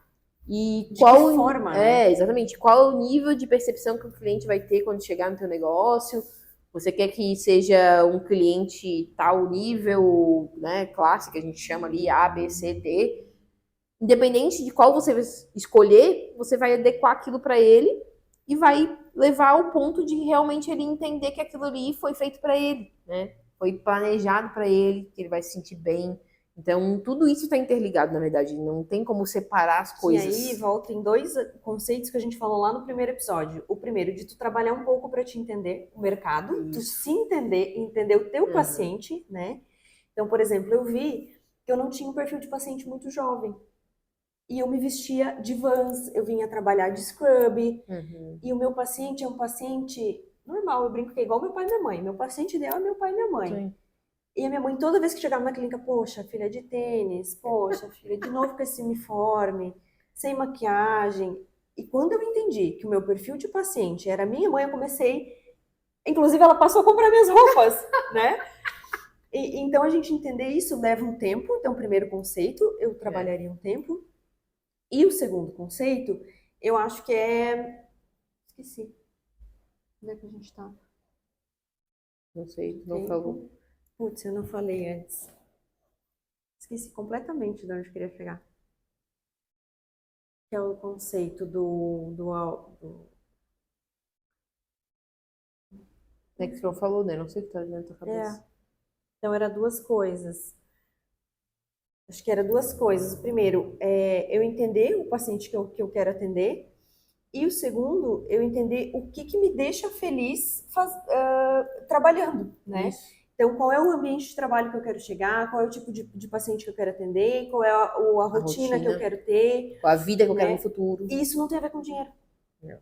Speaker 2: e
Speaker 1: De
Speaker 2: qual
Speaker 1: que forma, né?
Speaker 2: exatamente, qual o nível de percepção que o cliente vai ter quando chegar no teu negócio. Você quer que seja um cliente tal nível, né, classe, que a gente chama ali A, B, C, D. Independente de qual você escolher, você vai adequar aquilo para ele e vai levar ao ponto de realmente ele entender que aquilo ali foi feito para ele, né? Foi planejado para ele, que ele vai se sentir bem. Então, tudo isso está interligado, na verdade. Não tem como separar as coisas.
Speaker 1: E aí volta em dois conceitos que a gente falou lá no primeiro episódio. O primeiro, de tu trabalhar um pouco para te entender o mercado, tu se entender, entender o teu paciente, né? Então, por exemplo, eu vi que eu não tinha um perfil de paciente muito jovem. E eu me vestia de Vans, eu vinha trabalhar de scrub. E o meu paciente é um paciente normal, eu brinco que é igual meu pai e minha mãe. Meu paciente ideal é meu pai e minha mãe.
Speaker 2: Sim.
Speaker 1: E a minha mãe, toda vez que chegava na clínica, poxa, filha de tênis, poxa, filha, de novo com esse uniforme, sem maquiagem. E quando eu entendi que o meu perfil de paciente era minha mãe, eu comecei. Inclusive, ela passou a comprar minhas roupas, né? Então, a gente entender isso leva um tempo. Então, o primeiro conceito, eu trabalharia um tempo. E o segundo conceito, eu acho que é. Esqueci. Onde é que a gente tá?
Speaker 2: Não sei, não falou.
Speaker 1: Putz, eu não falei antes. Esqueci completamente de onde eu queria chegar. Que é o conceito
Speaker 2: É que você não falou, né? Não sei o que tá dentro da tua cabeça.
Speaker 1: Então, era duas coisas. Acho que era duas coisas. O primeiro, eu entender o paciente que eu quero atender. E o segundo, eu entender o que me deixa feliz trabalhando, né?
Speaker 2: Isso.
Speaker 1: Então, qual é o ambiente de trabalho que eu quero chegar, qual é o tipo de paciente que eu quero atender, qual é a rotina que eu quero ter.
Speaker 2: Qual a vida que eu quero
Speaker 1: né?
Speaker 2: no futuro.
Speaker 1: E isso não tem a ver com dinheiro.
Speaker 2: Não.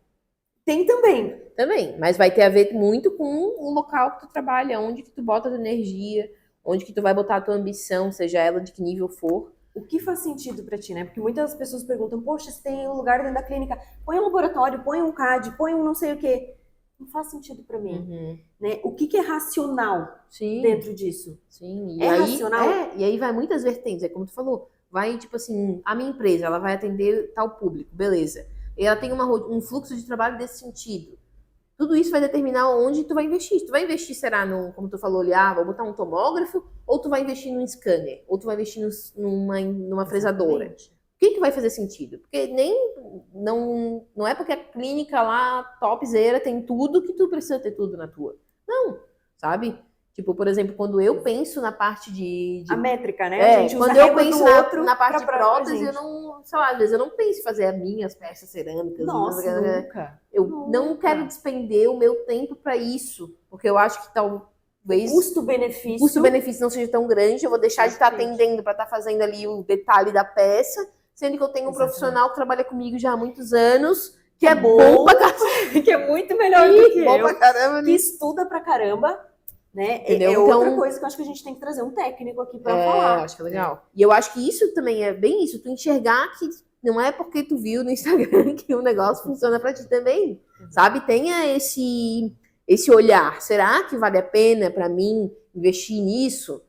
Speaker 1: Tem também.
Speaker 2: Também, mas vai ter a ver muito com o local que tu trabalha, onde que tu bota a tua energia, onde que tu vai botar a tua ambição, seja ela de que nível for.
Speaker 1: O que faz sentido pra ti, né? Porque muitas pessoas perguntam, poxa, se tem um lugar dentro da clínica, põe um laboratório, põe um CAD, põe um não sei o quê. Não faz sentido pra mim. Né? O que é racional dentro disso?
Speaker 2: Sim, e
Speaker 1: É
Speaker 2: aí,
Speaker 1: racional?
Speaker 2: e aí vai muitas vertentes, é como tu falou, vai tipo assim, a minha empresa, ela vai atender tal público, beleza. E ela tem um fluxo de trabalho desse sentido. Tudo isso vai determinar onde tu vai investir. Tu vai investir, será, como tu falou ali, vou botar um tomógrafo, ou tu vai investir num scanner, ou tu vai investir numa fresadora. O que vai fazer sentido? Porque não é porque a clínica lá, topzera, tem tudo que tu precisa ter tudo na tua. Não, sabe? Tipo, por exemplo, quando eu penso na parte de...
Speaker 1: A métrica, né? A gente usa
Speaker 2: quando eu penso na parte de prótese, eu não, sei lá, às vezes eu não penso em fazer as minhas peças cerâmicas.
Speaker 1: Nossa, nunca.
Speaker 2: Eu não quero despender o meu tempo para isso, porque eu acho que talvez
Speaker 1: custo-benefício.
Speaker 2: Custo-benefício não seja tão grande, eu vou deixar de estar atendendo para estar fazendo ali o detalhe da peça, sendo que eu tenho um profissional que trabalha comigo já há muitos anos, que é bom pra caramba.
Speaker 1: Que é muito melhor do que
Speaker 2: bom pra caramba,
Speaker 1: que estuda pra caramba, né?
Speaker 2: Entendeu?
Speaker 1: É outra coisa que eu acho que a gente tem que trazer um técnico aqui pra falar.
Speaker 2: Eu acho que é legal. E eu acho que isso também é bem isso, tu enxergar que não é porque tu viu no Instagram que o negócio funciona pra ti também, sabe? Tenha esse olhar. Será que vale a pena pra mim investir nisso?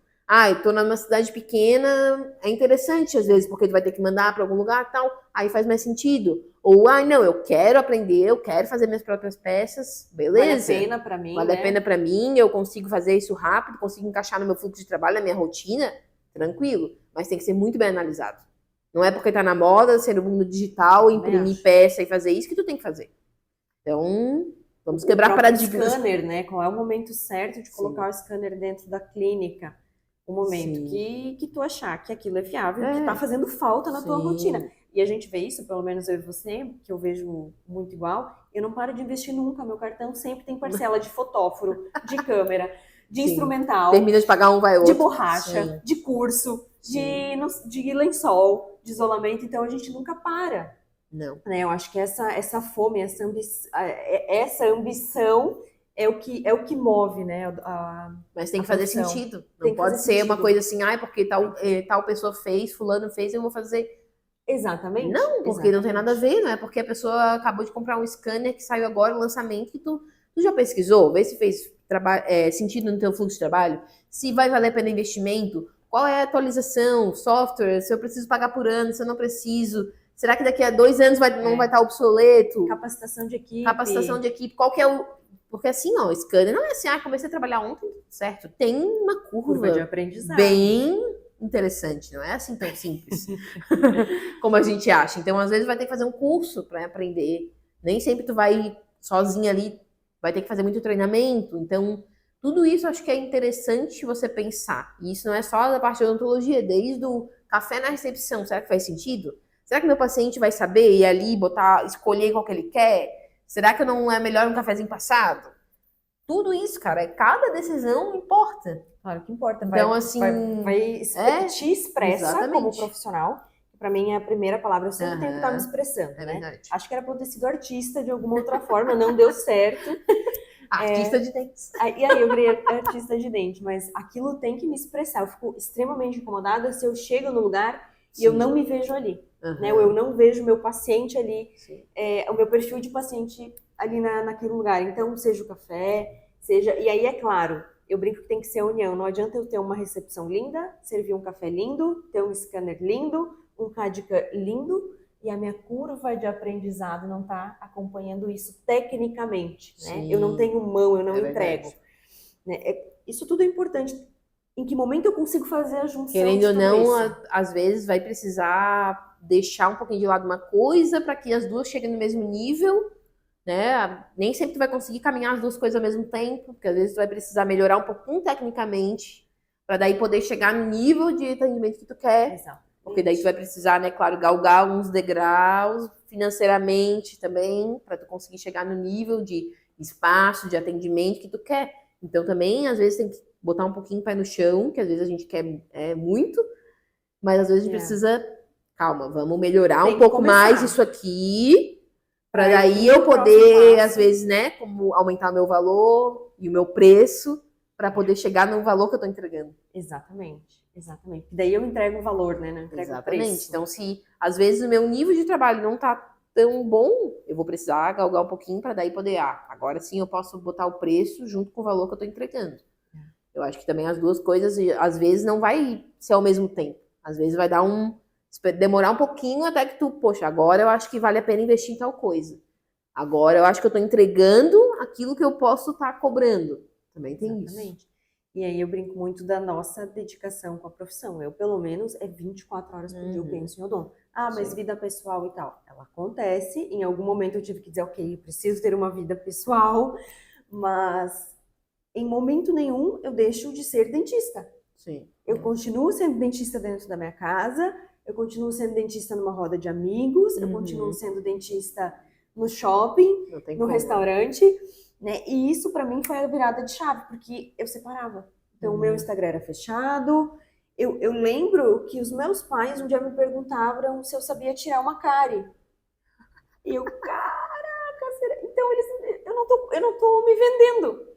Speaker 2: Eu tô numa cidade pequena, é interessante às vezes, porque tu vai ter que mandar pra algum lugar e tal, aí faz mais sentido. Ou, não, eu quero aprender, eu quero fazer minhas próprias peças, beleza.
Speaker 1: Vale a pena pra mim,
Speaker 2: Vale a pena pra mim, eu consigo fazer isso rápido, consigo encaixar no meu fluxo de trabalho, na minha rotina, tranquilo. Mas tem que ser muito bem analisado. Não é porque tá na moda, ser no mundo digital, imprimir peça e fazer isso que tu tem que fazer. Então, vamos quebrar paradigmas.
Speaker 1: O scanner, né? Qual é o momento certo de colocar o scanner dentro da clínica? O momento que tu achar que aquilo é viável, que tá fazendo falta na tua rotina. E a gente vê isso, pelo menos eu e você, que eu vejo muito igual, eu não paro de investir nunca. Meu cartão sempre tem parcela de fotóforo, de câmera, de instrumental.
Speaker 2: Termina de pagar um, vai outro.
Speaker 1: De borracha, de curso, de lençol, de isolamento. Então a gente nunca para.
Speaker 2: Não.
Speaker 1: Né? Eu acho que essa fome, essa ambição é o que move, né?
Speaker 2: Mas tem
Speaker 1: A
Speaker 2: que fazer
Speaker 1: profissão.
Speaker 2: sentido.
Speaker 1: Tem
Speaker 2: Não
Speaker 1: que
Speaker 2: pode
Speaker 1: fazer
Speaker 2: ser uma
Speaker 1: sentido.
Speaker 2: coisa assim, porque tal pessoa fez, fulano fez, eu vou fazer.
Speaker 1: Exatamente.
Speaker 2: Não, porque não tem nada a
Speaker 1: Exatamente.
Speaker 2: ver, não é porque a pessoa acabou de comprar um scanner que saiu agora, o lançamento, que tu já pesquisou, vê se fez sentido no teu fluxo de trabalho, se vai valer a pena investimento, qual é a atualização, software, se eu preciso pagar por ano, se eu não preciso, será que daqui a 2 anos não vai estar obsoleto?
Speaker 1: Capacitação de equipe.
Speaker 2: Capacitação de equipe, qual que é o... Porque assim, ó, o scanner não é assim, comecei a trabalhar ontem, certo? Tem uma
Speaker 1: Curva de
Speaker 2: curva
Speaker 1: aprendizado.
Speaker 2: bem interessante, não é assim tão simples como a gente acha. Então, às vezes, vai ter que fazer um curso para aprender. Nem sempre tu vai sozinha ali, vai ter que fazer muito treinamento. Então, tudo isso acho que é interessante você pensar. E isso não é só da parte da odontologia, desde o café na recepção. Será que faz sentido? Será que meu paciente vai saber ir ali, escolher qual que ele quer? Será que não é melhor um cafezinho passado? Tudo isso, cara, cada decisão importa.
Speaker 1: Claro que importa.
Speaker 2: Então, assim,
Speaker 1: te expressa como
Speaker 2: exatamente.
Speaker 1: profissional. Pra mim é a primeira palavra. Eu sempre tenho que estar me expressando,
Speaker 2: É
Speaker 1: né?
Speaker 2: verdade.
Speaker 1: Acho que era pra eu ter sido artista de alguma outra forma, não deu certo.
Speaker 2: Artista de dentes.
Speaker 1: E aí eu virei artista de dente, mas aquilo tem que me expressar. Eu fico extremamente incomodada se eu chego no lugar e eu não me vejo ali. Né? Ou eu não vejo o meu paciente ali, o meu perfil de paciente ali naquele lugar. Então, seja o café, seja... E aí, é claro, eu brinco que tem que ser a união. Não adianta eu ter uma recepção linda, servir um café lindo, ter um scanner lindo, um CADCAM lindo, e a minha curva de aprendizado não está acompanhando isso tecnicamente, né? Eu não tenho mão, eu não entrego. Né? Isso tudo é importante. Em que momento eu consigo fazer a junção?
Speaker 2: Querendo ou não, às vezes vai precisar deixar um pouquinho de lado uma coisa para que as duas cheguem no mesmo nível, né? Nem sempre tu vai conseguir caminhar as duas coisas ao mesmo tempo, porque às vezes tu vai precisar melhorar um pouquinho tecnicamente para daí poder chegar no nível de atendimento que tu quer.
Speaker 1: Exato.
Speaker 2: Porque daí tu vai precisar, né, claro, galgar alguns degraus financeiramente também, para tu conseguir chegar no nível de espaço, de atendimento que tu quer. Então também, às vezes, tem que botar um pouquinho o pé no chão, que às vezes a gente quer muito, mas às vezes a gente precisa, calma, vamos melhorar um pouco mais isso aqui, para daí eu poder, às vezes, né, como aumentar o meu valor e o meu preço, para poder chegar no valor que eu tô entregando.
Speaker 1: Exatamente. Exatamente. Daí eu entrego o valor, né? Não entrego o preço.
Speaker 2: Então, se às vezes o meu nível de trabalho não tá tão bom, eu vou precisar galgar um pouquinho para daí poder, agora sim eu posso botar o preço junto com o valor que eu tô entregando. Eu acho que também as duas coisas, às vezes, não vai ser ao mesmo tempo. Às vezes vai demorar um pouquinho até que tu, poxa, agora eu acho que vale a pena investir em tal coisa. Agora eu acho que eu tô entregando aquilo que eu posso estar cobrando. Também tem isso.
Speaker 1: E aí eu brinco muito da nossa dedicação com a profissão. Eu, pelo menos, 24 horas por dia eu penso em odonto. Mas vida pessoal e tal. Ela acontece. Em algum momento eu tive que dizer, ok, eu preciso ter uma vida pessoal. Mas em momento nenhum eu deixo de ser dentista. Eu continuo sendo dentista dentro da minha casa. Eu continuo sendo dentista numa roda de amigos. Eu continuo sendo dentista no shopping, no restaurante. Né? E isso pra mim foi a virada de chave, porque eu separava. Então o meu Instagram era fechado. Eu lembro que os meus pais um dia me perguntavam se eu sabia tirar uma cárie. E eu, caraca, será? Então eu não tô me vendendo.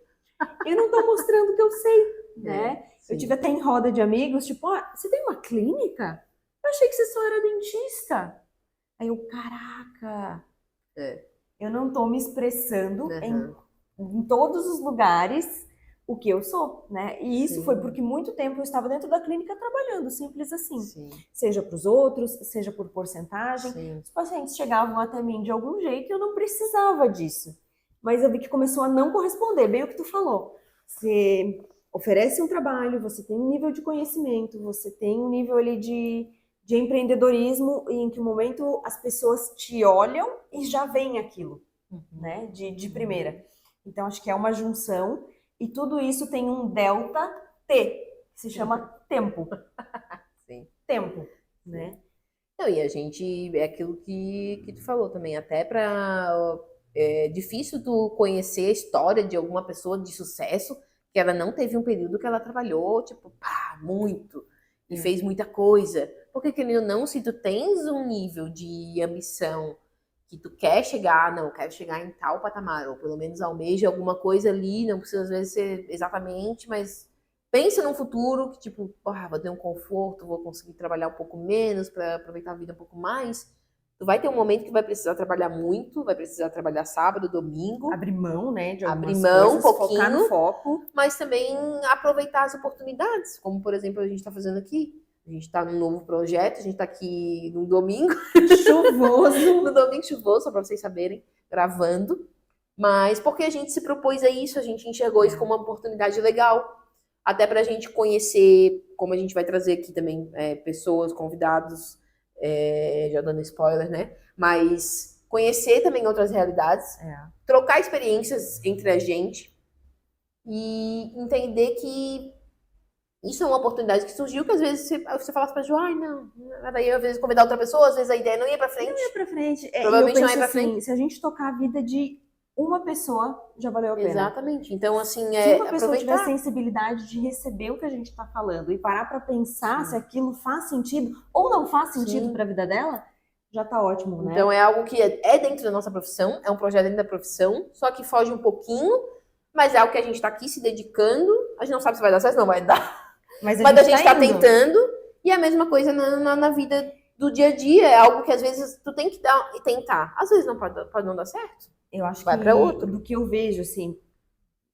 Speaker 1: Eu não tô mostrando que eu sei, né? Eu tive até em roda de amigos, tipo, você tem uma clínica? Eu achei que você só era dentista. Aí eu, caraca, eu não tô me expressando em todos os lugares o que eu sou, né? E isso foi porque muito tempo eu estava dentro da clínica trabalhando, simples assim. Seja para os outros, seja por porcentagem. Os pacientes chegavam até mim de algum jeito e eu não precisava disso. Mas eu vi que começou a não corresponder, bem o que tu falou. Você oferece um trabalho, você tem um nível de conhecimento, você tem um nível ali de empreendedorismo e em que momento as pessoas te olham e já veem aquilo, né? De primeira. Então, acho que é uma junção e tudo isso tem um delta T, que se chama tempo. Tempo, né?
Speaker 2: Não, e a gente, é aquilo que tu falou também, até para... É difícil tu conhecer a história de alguma pessoa de sucesso que ela não teve um período que ela trabalhou, tipo, muito, e fez muita coisa. Porque, querendo ou não, se tu tens um nível de ambição que tu quer chegar, não, eu quero chegar em tal patamar, ou pelo menos almeja alguma coisa ali, não precisa às vezes ser exatamente, mas pensa num futuro que, tipo, vou ter um conforto, vou conseguir trabalhar um pouco menos para aproveitar a vida um pouco mais. Tu vai ter um momento que vai precisar trabalhar muito, vai precisar trabalhar sábado, domingo.
Speaker 1: Abrir mão, né, de algumas
Speaker 2: abrir mão
Speaker 1: coisas,
Speaker 2: um pouquinho,
Speaker 1: focar no foco.
Speaker 2: Mas também aproveitar as oportunidades, como, por exemplo, a gente está fazendo aqui. A gente está num novo projeto, a gente está aqui num domingo.
Speaker 1: Chuvoso.
Speaker 2: No domingo chuvoso, só para vocês saberem, gravando. Mas porque a gente se propôs a isso, a gente enxergou isso como uma oportunidade legal. Até para a gente conhecer, como a gente vai trazer aqui também pessoas, convidados, já dando spoiler, né? Mas conhecer também outras realidades, trocar experiências entre a gente e entender que isso é uma oportunidade que surgiu, que às vezes você fala pra Ju, ai, não. Daí, às vezes, convidar outra pessoa, às vezes a ideia não ia pra frente.
Speaker 1: Não ia pra frente.
Speaker 2: Provavelmente
Speaker 1: eu penso
Speaker 2: não ia pra
Speaker 1: assim,
Speaker 2: frente.
Speaker 1: se a gente tocar a vida de uma pessoa, já valeu a pena.
Speaker 2: Exatamente. Então, assim,
Speaker 1: se uma pessoa
Speaker 2: aproveitar.
Speaker 1: tiver sensibilidade de receber o que a gente está falando e parar para pensar se aquilo faz sentido ou não faz sentido para a vida dela, já tá ótimo, né?
Speaker 2: Então, é algo que é dentro da nossa profissão, é um projeto dentro da profissão, só que foge um pouquinho, mas é algo que a gente tá aqui se dedicando. A gente não sabe se vai dar certo, não vai dar. Mas a gente tá tentando. E a mesma coisa na vida do dia a dia. É algo que às vezes tu tem que dar e tentar. Às vezes não pode não dar certo.
Speaker 1: Eu acho
Speaker 2: vai
Speaker 1: que
Speaker 2: para outro.
Speaker 1: Do que eu vejo, assim,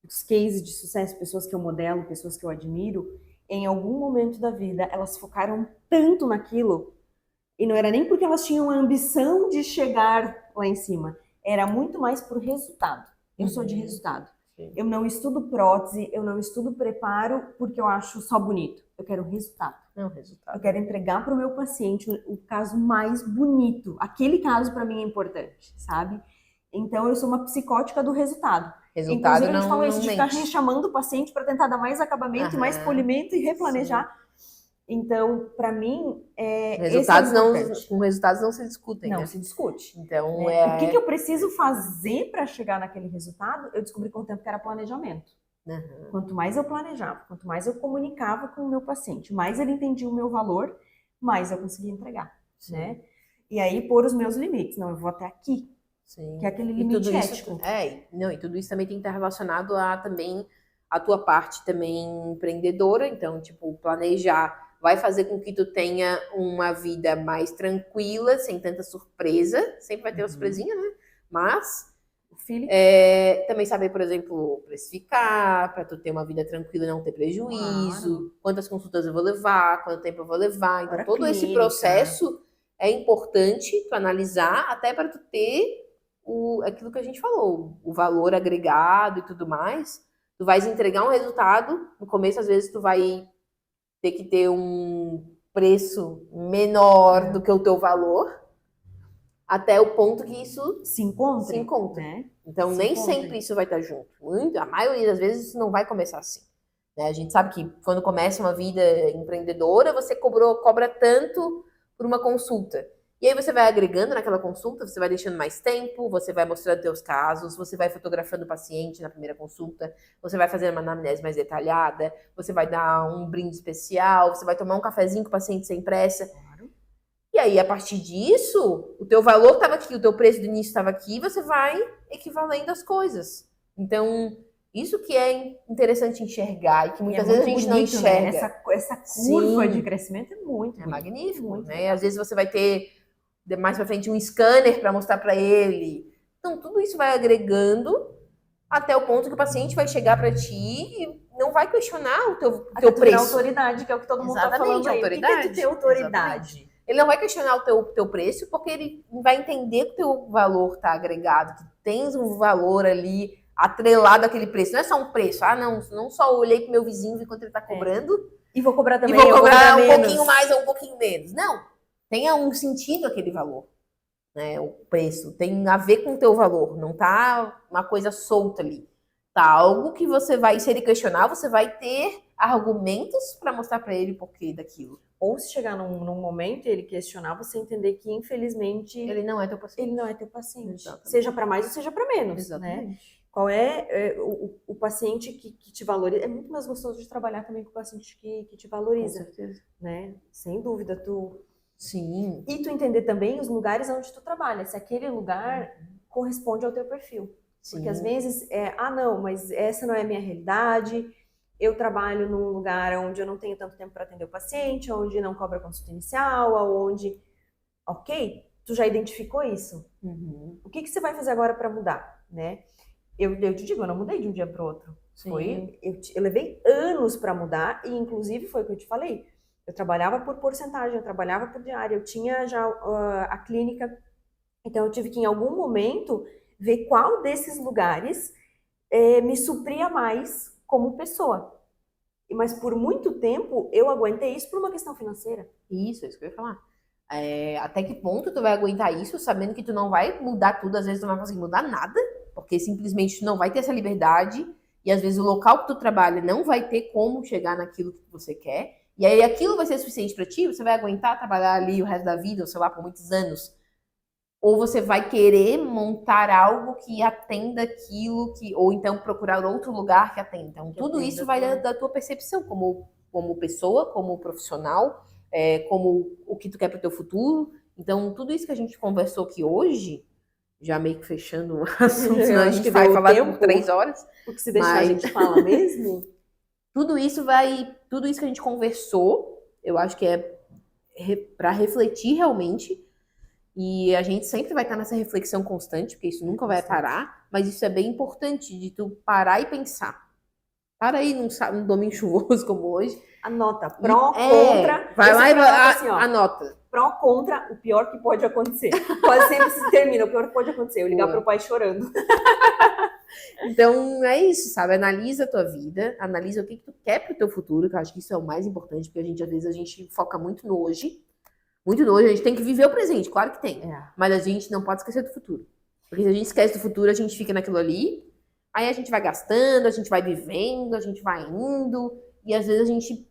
Speaker 1: os cases de sucesso, pessoas que eu modelo, pessoas que eu admiro, em algum momento da vida elas focaram tanto naquilo, e não era nem porque elas tinham a ambição de chegar lá em cima, era muito mais pro resultado. Eu sou de resultado. Sim. Eu não estudo prótese, eu não estudo preparo porque eu acho só bonito. Eu quero resultado.
Speaker 2: Não, resultado.
Speaker 1: Eu quero entregar para o meu paciente o caso mais bonito. Aquele caso para mim é importante, sabe? Então eu sou uma psicótica do resultado.
Speaker 2: Resultado. Inclusive,
Speaker 1: a gente falou isso de ficar rechamando o paciente para tentar dar mais acabamento e mais polimento e replanejar. Sim. Então, para mim,
Speaker 2: resultados com resultados não se discutem.
Speaker 1: Não,
Speaker 2: né?
Speaker 1: se discute.
Speaker 2: Então,
Speaker 1: O que eu preciso fazer para chegar naquele resultado, eu descobri com o tempo que era planejamento. Quanto mais eu planejava, quanto mais eu comunicava com o meu paciente, mais ele entendia o meu valor, mais eu conseguia entregar. Né? E aí, pôr os meus limites. Não, eu vou até aqui. Sim. Que é aquele limite ético.
Speaker 2: E tudo isso também tem que estar relacionado também a tua parte também empreendedora. Então, tipo, planejar vai fazer com que tu tenha uma vida mais tranquila, sem tanta surpresa. Sempre vai ter uma surpresinha, né? Mas também saber, por exemplo, precificar, para tu ter uma vida tranquila e não ter prejuízo. Quantas consultas eu vou levar, quanto tempo eu vou levar. Então, todo esse processo é importante tu analisar, até para tu ter aquilo que a gente falou, o valor agregado e tudo mais. Tu vais entregar um resultado, no começo às vezes tu vai ter que ter um preço menor do que o teu valor, até o ponto que isso
Speaker 1: se encontre.
Speaker 2: Né? Então nem sempre isso vai estar junto. A maioria das vezes isso não vai começar assim. Né? A gente sabe que quando começa uma vida empreendedora, você cobra tanto por uma consulta. E aí você vai agregando naquela consulta, você vai deixando mais tempo, você vai mostrando teus casos, você vai fotografando o paciente na primeira consulta, você vai fazer uma anamnese mais detalhada, você vai dar um brinde especial, você vai tomar um cafezinho com o paciente sem pressa. Claro. E aí, a partir disso, o teu valor estava aqui, o teu preço do início estava aqui, você vai equivalendo as coisas. Então, isso que é interessante enxergar e que muitas vezes a gente não enxerga.
Speaker 1: Né? Essa curva de crescimento é muito
Speaker 2: magnífico. Muito, né? Às vezes você vai ter mais pra frente um scanner para mostrar para ele. Então, tudo isso vai agregando até o ponto que o paciente vai chegar para ti e não vai questionar o teu preço.
Speaker 1: A autoridade, que é o que todo mundo está falando aí.
Speaker 2: Autoridade.
Speaker 1: O que é tu ter autoridade?
Speaker 2: Exatamente. Ele não vai questionar o teu preço, porque ele vai entender que o teu valor está agregado, que tens um valor ali atrelado àquele preço. Não é só um preço. Não só olhei pro meu vizinho, vi quanto ele está cobrando.
Speaker 1: E vou cobrar também.
Speaker 2: E vou cobrar um pouquinho mais ou um pouquinho menos. Não. Tenha um sentido aquele valor, né? O preço tem a ver com o teu valor, não tá uma coisa solta ali. Tá algo que você vai, se ele questionar, você vai ter argumentos para mostrar para ele o porquê daquilo.
Speaker 1: Ou se chegar num momento e ele questionar, você entender que, infelizmente,
Speaker 2: ele não é teu paciente.
Speaker 1: Ele não é teu paciente. Exatamente. Seja para mais ou seja para menos. Exatamente. Né? Qual é o paciente que te valoriza? É muito mais gostoso de trabalhar também com o paciente que te valoriza.
Speaker 2: Com certeza.
Speaker 1: Né? Sem dúvida, tu
Speaker 2: Sim.
Speaker 1: E tu entender também os lugares onde tu trabalha, se aquele lugar corresponde ao teu perfil.
Speaker 2: Sim.
Speaker 1: Porque às vezes não, mas essa não é a minha realidade. Eu trabalho num lugar onde eu não tenho tanto tempo para atender o paciente, onde não cobra consulta inicial, onde... Ok, tu já identificou isso. O que você vai fazer agora para mudar, né? Eu te digo, eu não mudei de um dia para o outro. Eu levei anos para mudar e, inclusive, foi o que eu te falei. Eu trabalhava por porcentagem, eu trabalhava por diária, eu tinha já a clínica. Então, eu tive que, em algum momento, ver qual desses lugares me supria mais como pessoa. Mas, por muito tempo, eu aguentei isso por uma questão financeira.
Speaker 2: Isso que eu ia falar. Até que ponto tu vai aguentar isso, sabendo que tu não vai mudar tudo, às vezes tu não vai conseguir mudar nada, porque simplesmente tu não vai ter essa liberdade, e às vezes o local que tu trabalha não vai ter como chegar naquilo que você quer, e aí aquilo vai ser suficiente para ti, você vai aguentar trabalhar ali o resto da vida, ou sei lá, por muitos anos, ou você vai querer montar algo que atenda aquilo, ou então procurar outro lugar que atenda. Então, tudo isso vai da tua percepção como pessoa, como profissional, como o que tu quer para o teu futuro. Então, tudo isso que a gente conversou aqui hoje, já meio que fechando o assunto, senão a gente vai falar por 3 horas.
Speaker 1: Porque se deixar a gente fala mesmo.
Speaker 2: Tudo isso que a gente conversou, eu acho que é para refletir realmente. E a gente sempre vai estar nessa reflexão constante, porque isso nunca vai parar, mas isso é bem importante, de tu parar e pensar. Para aí num domingo chuvoso como hoje.
Speaker 1: Anota, pró, contra.
Speaker 2: Vai lá e anota.
Speaker 1: Pró, contra, o pior que pode acontecer. Quase sempre se termina, o pior que pode acontecer. Eu ligar pro pai chorando.
Speaker 2: Então, é isso, sabe? Analisa a tua vida, analisa o que tu quer pro teu futuro, que eu acho que isso é o mais importante, porque às vezes a gente foca muito no hoje. Muito no hoje, a gente tem que viver o presente, claro que tem. Mas a gente não pode esquecer do futuro. Porque se a gente esquece do futuro, a gente fica naquilo ali, aí a gente vai gastando, a gente vai vivendo, a gente vai indo, e às vezes a gente...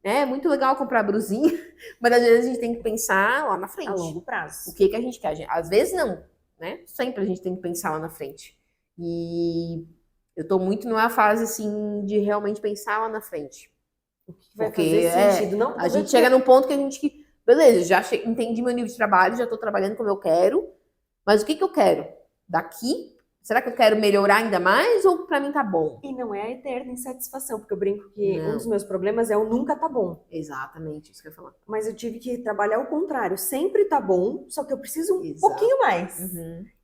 Speaker 2: É muito legal comprar brusinha, mas às vezes a gente tem que pensar lá na frente.
Speaker 1: A longo prazo.
Speaker 2: O que a gente quer. Às vezes não, né? Sempre a gente tem que pensar lá na frente. E eu tô muito numa fase, assim, de realmente pensar lá na frente.
Speaker 1: O que vai fazer sentido. Não,
Speaker 2: a gente chega num ponto que a gente... Beleza, já entendi meu nível de trabalho, já tô trabalhando como eu quero, mas o que eu quero? Daqui? Será que eu quero melhorar ainda mais ou pra mim tá bom?
Speaker 1: E não é a eterna insatisfação, porque eu brinco que um dos meus problemas é o nunca tá bom.
Speaker 2: Exatamente, isso que eu ia falar.
Speaker 1: Mas eu tive que trabalhar o contrário. Sempre tá bom, só que eu preciso um pouquinho mais.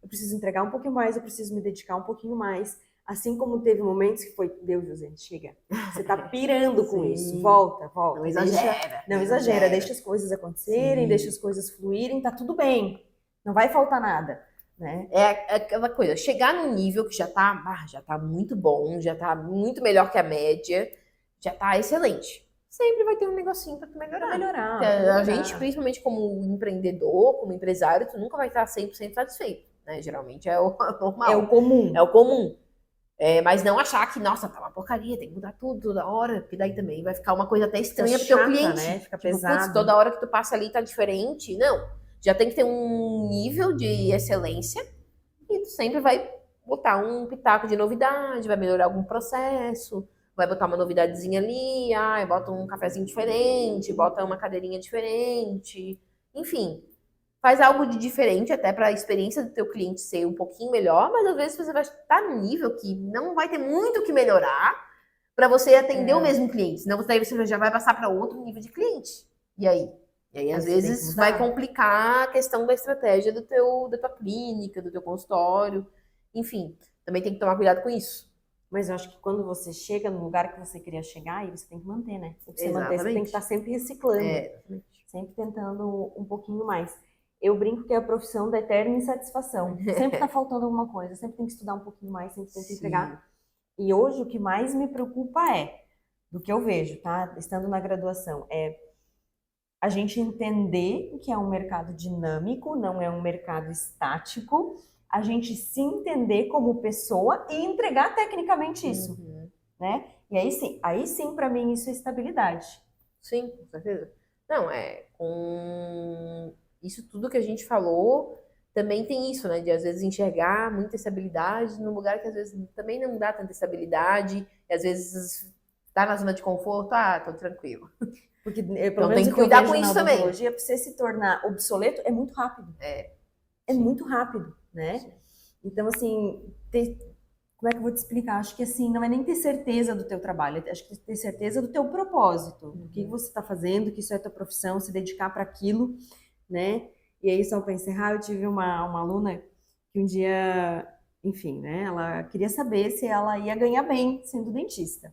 Speaker 1: Eu preciso entregar um pouquinho mais, eu preciso me dedicar um pouquinho mais. Assim como teve momentos que foi, Deus, José, chega. Você tá pirando com isso. Volta.
Speaker 2: Não exagera.
Speaker 1: Não exagera, deixa as coisas acontecerem, deixa as coisas fluírem, tá tudo bem. Não vai faltar nada. Né?
Speaker 2: É aquela coisa, chegar num nível que já tá muito bom, já tá muito melhor que a média, já tá excelente. Sempre vai ter um negocinho pra tu melhorar. A gente, principalmente como empreendedor, como empresário, tu nunca vai estar 100% satisfeito, né? Geralmente é o normal.
Speaker 1: É o comum.
Speaker 2: É o comum. Mas não achar que, nossa, tá uma porcaria, tem que mudar tudo toda hora, porque daí também vai ficar uma coisa até estranha pro teu cliente.
Speaker 1: Né? Fica pesado.
Speaker 2: Putz, toda hora que tu passa ali tá diferente. Não. Já tem que ter um nível de excelência e tu sempre vai botar um pitaco de novidade, vai melhorar algum processo, vai botar uma novidadezinha ali, bota um cafezinho diferente, bota uma cadeirinha diferente, enfim. Faz algo de diferente até para a experiência do teu cliente ser um pouquinho melhor, mas às vezes você vai estar num nível que não vai ter muito o que melhorar para você atender o mesmo cliente, senão daí você já vai passar para outro nível de cliente. E aí? E aí, às vezes, vai complicar a questão da estratégia da tua clínica, do teu consultório. Enfim, também tem que tomar cuidado com isso.
Speaker 1: Mas eu acho que quando você chega no lugar que você queria chegar, aí você tem que manter, né? O que você manter, você tem que estar sempre reciclando. Sempre tentando um pouquinho mais. Eu brinco que é a profissão da eterna insatisfação. Sempre tá faltando alguma coisa, sempre tem que estudar um pouquinho mais, sempre tem que entregar. E hoje o que mais me preocupa do que eu vejo, tá? Estando na graduação, a gente entender que é um mercado dinâmico, não é um mercado estático, a gente se entender como pessoa e entregar tecnicamente isso, né? E aí sim, para mim, isso é estabilidade.
Speaker 2: Sim, com certeza. Não, com isso tudo que a gente falou, também tem isso, né? De às vezes enxergar muita estabilidade num lugar que às vezes também não dá tanta estabilidade, e às vezes tá na zona de conforto, tô tranquilo.
Speaker 1: Porque, pelo
Speaker 2: Então,
Speaker 1: menos
Speaker 2: tem
Speaker 1: o
Speaker 2: que
Speaker 1: eu
Speaker 2: cuidar
Speaker 1: vejo
Speaker 2: com
Speaker 1: na
Speaker 2: isso também.
Speaker 1: odontologia, pra você se tornar obsoleto, é muito rápido. É muito rápido, né?
Speaker 2: Sim.
Speaker 1: Então, assim, como é que eu vou te explicar? Acho que, assim, não é nem ter certeza do teu trabalho, acho que é ter certeza do teu propósito, do que você está fazendo, que isso é tua profissão, se dedicar para aquilo, né? E aí, só para encerrar, eu tive uma aluna que um dia, enfim, né? Ela queria saber se ela ia ganhar bem sendo dentista.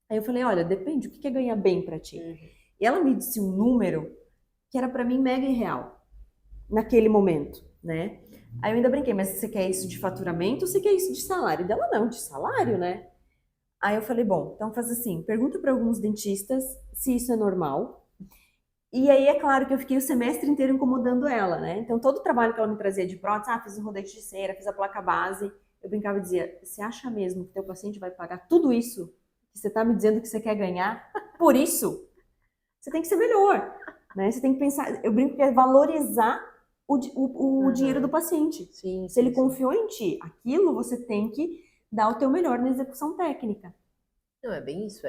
Speaker 1: Aí eu falei, olha, depende, o que é ganhar bem para ti? E ela me disse um número que era para mim mega irreal, naquele momento, né? Aí eu ainda brinquei, mas você quer isso de faturamento ou você quer isso de salário? E dela, não, de salário, né? Aí eu falei, bom, então faz assim, pergunta para alguns dentistas se isso é normal. E aí é claro que eu fiquei o semestre inteiro incomodando ela, né? Então todo o trabalho que ela me trazia de prótese, fiz um rodete de cera, fiz a placa base, eu brincava e dizia, você acha mesmo que teu paciente vai pagar tudo isso que você tá me dizendo que você quer ganhar por isso? Você tem que ser melhor, né? Você tem que pensar, eu brinco que é valorizar o dinheiro do paciente.
Speaker 2: Sim,
Speaker 1: Se ele confiou em ti, aquilo você tem que dar o teu melhor na execução técnica.
Speaker 2: Não, é bem isso.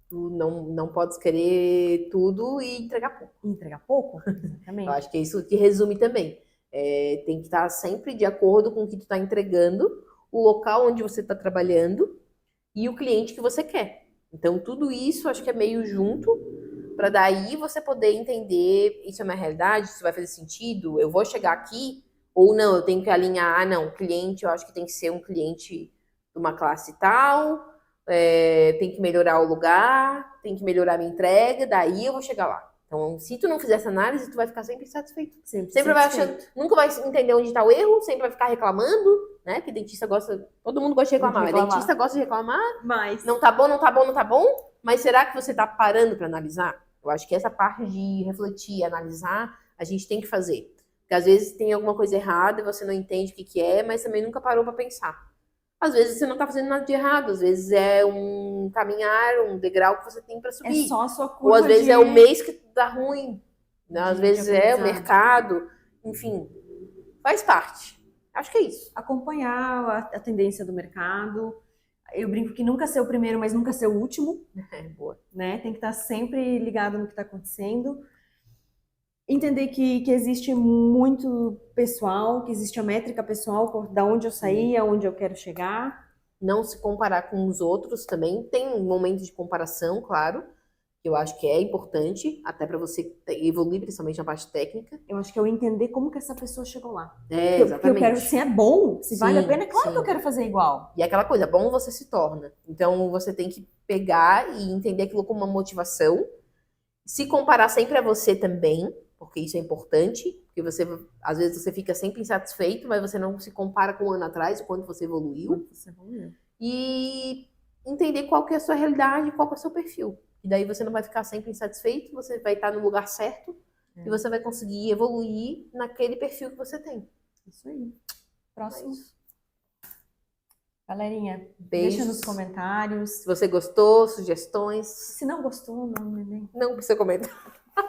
Speaker 2: Tu não podes querer tudo e entregar pouco.
Speaker 1: Entregar pouco?
Speaker 2: Eu
Speaker 1: Exatamente.
Speaker 2: acho que é isso que resume também. Tem que estar sempre de acordo com o que tu está entregando, o local onde você está trabalhando e o cliente que você quer. Então, tudo isso acho que é meio junto, para daí você poder entender, isso é uma realidade, isso vai fazer sentido, eu vou chegar aqui, ou não, eu tenho que alinhar, não, o cliente, eu acho que tem que ser um cliente de uma classe tal, tem que melhorar o lugar, tem que melhorar a minha entrega, daí eu vou chegar lá. Então, se tu não fizer essa análise, tu vai ficar sempre insatisfeito. Sempre vai achando, nunca vai entender onde está o erro, sempre vai ficar reclamando, né? Porque dentista gosta, todo mundo gosta de reclamar. Dentista gosta de reclamar,
Speaker 1: mas
Speaker 2: não tá bom, não tá bom, não tá bom. Mas será que você tá parando para analisar? Eu acho que essa parte de refletir, analisar, a gente tem que fazer. Porque às vezes tem alguma coisa errada e você não entende o que é, mas também nunca parou para pensar. Às vezes você não tá fazendo nada de errado, às vezes é um caminhar, um degrau que você tem para subir.
Speaker 1: é só a sua curva.
Speaker 2: Ou às vezes é o mês que dá ruim, né? Às vezes é o
Speaker 1: aprendizado.
Speaker 2: mercado, enfim, faz parte. Acho que é isso.
Speaker 1: Acompanhar a tendência do mercado. Eu brinco que nunca ser o primeiro, mas nunca ser o último,
Speaker 2: Boa.
Speaker 1: né? Tem que estar sempre ligado no que está acontecendo. Entender que existe muito pessoal, que existe a métrica pessoal, da onde eu saí, aonde eu quero chegar.
Speaker 2: Não se comparar com os outros também. Tem um momento de comparação, claro, que eu acho que é importante, até para você evoluir, principalmente na parte técnica.
Speaker 1: Eu acho que é eu entender como que essa pessoa chegou lá.
Speaker 2: Exatamente.
Speaker 1: Porque eu quero, se é bom, se vale a pena, é claro que eu quero fazer igual.
Speaker 2: E aquela coisa, bom você se torna. Então você tem que pegar e entender aquilo como uma motivação. Se comparar sempre a você também, porque isso é importante, porque às vezes você fica sempre insatisfeito, mas você não se compara com um ano atrás, o quanto você evoluiu. E entender qual que é a sua realidade, qual que é o seu perfil. E daí você não vai ficar sempre insatisfeito, você vai estar no lugar certo e você vai conseguir evoluir naquele perfil que você tem.
Speaker 1: Isso aí. Próximo. Galerinha,
Speaker 2: Beijos.
Speaker 1: Deixa nos comentários.
Speaker 2: Se você gostou, sugestões.
Speaker 1: Se não gostou,
Speaker 2: não precisa comentar.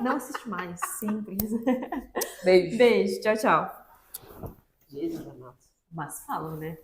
Speaker 1: Não assiste mais, simples.
Speaker 2: Beijo.
Speaker 1: Beijo, tchau, tchau.
Speaker 2: Jesus amado.
Speaker 1: Mas falam, né?